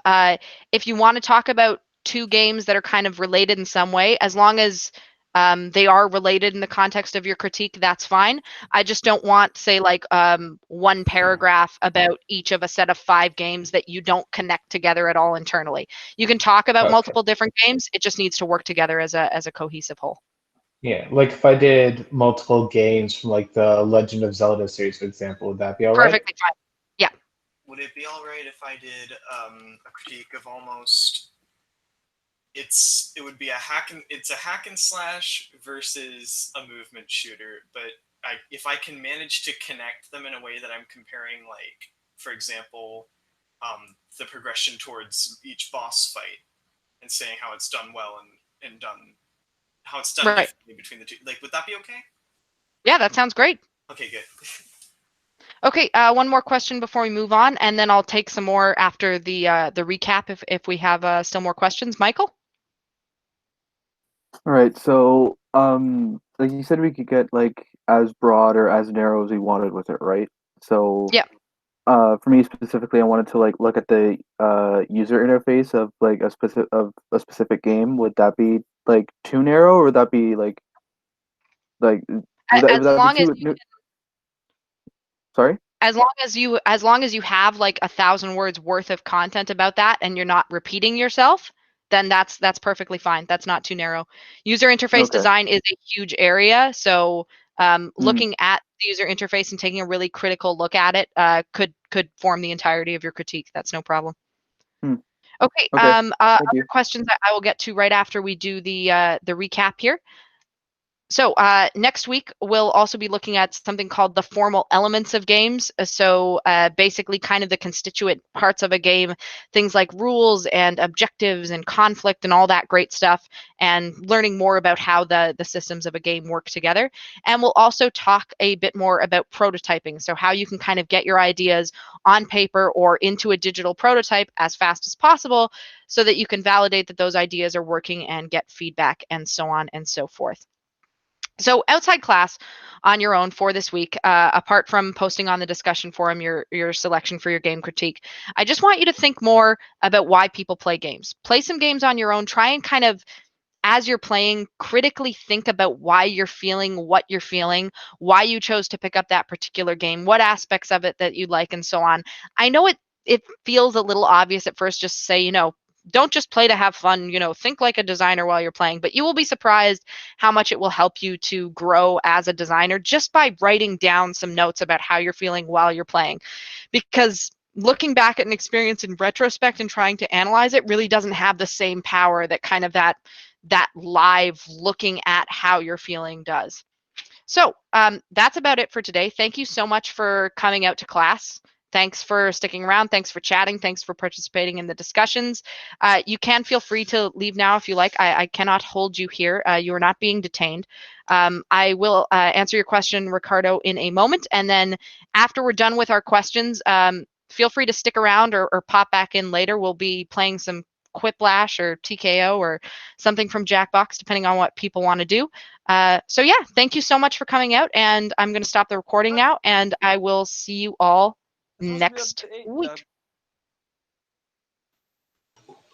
If you want to talk about two games that are kind of related in some way, as long as they are related in the context of your critique, that's fine. I just don't want, say, like one paragraph about each of a set of 5 games that you don't connect together at all internally. You can talk about Okay. multiple different games. It just needs to work together as a cohesive whole. Yeah, like if I did multiple games from like the Legend of Zelda series, for example, would that be all right? Perfectly fine. Yeah. Would it be all right if I did a critique of almost? It would be it's a hack and slash versus a movement shooter, but if I can manage to connect them in a way that I'm comparing, like, for example, the progression towards each boss fight and saying how it's done well and done how it's done Right. differently between the two, like, would that be okay? Yeah, that sounds great. Okay, good. Okay, one more question before we move on, and then I'll take some more after the recap if we have still more questions. Michael? All right, so like you said, we could get like as broad or as narrow as we wanted with it, right? So yeah. For me specifically, I wanted to like look at the user interface of like a specific game. Would that be like too narrow, or would that be like would As that long be as too? Sorry. As long as you have like 1,000 words worth of content about that, and you're not repeating yourself, then that's perfectly fine. That's not too narrow. User interface Okay. design is a huge area, so looking at the user interface and taking a really critical look at it could form the entirety of your critique. That's no problem. Hmm. Okay. Okay. Thank Other you. questions that I will get to right after we do the recap here. So next week, we'll also be looking at something called the formal elements of games. So basically kind of the constituent parts of a game, things like rules and objectives and conflict and all that great stuff, and learning more about how the systems of a game work together. And we'll also talk a bit more about prototyping, so how you can kind of get your ideas on paper or into a digital prototype as fast as possible so that you can validate that those ideas are working and get feedback and so on and so forth. So outside class on your own for this week, apart from posting on the discussion forum your selection for your game critique, I just want you to think more about why people play games. Play some games on your own. Try and kind of, as you're playing, critically think about why you're feeling what you're feeling, why you chose to pick up that particular game, what aspects of it that you like, and so on. I know it feels a little obvious at first just to say, don't just play to have fun, think like a designer while you're playing, but you will be surprised how much it will help you to grow as a designer just by writing down some notes about how you're feeling while you're playing. Because looking back at an experience in retrospect and trying to analyze it really doesn't have the same power that kind of that live looking at how you're feeling does. So that's about it for today. Thank you so much for coming out to class. Thanks for sticking around. Thanks for chatting. Thanks for participating in the discussions. You can feel free to leave now if you like. I cannot hold you here. You are not being detained. I will answer your question, Ricardo, in a moment. And then after we're done with our questions, feel free to stick around or pop back in later. We'll be playing some Quiplash or TKO or something from Jackbox, depending on what people want to do. So yeah, thank you so much for coming out. And I'm going to stop the recording now. And I will see you all next week.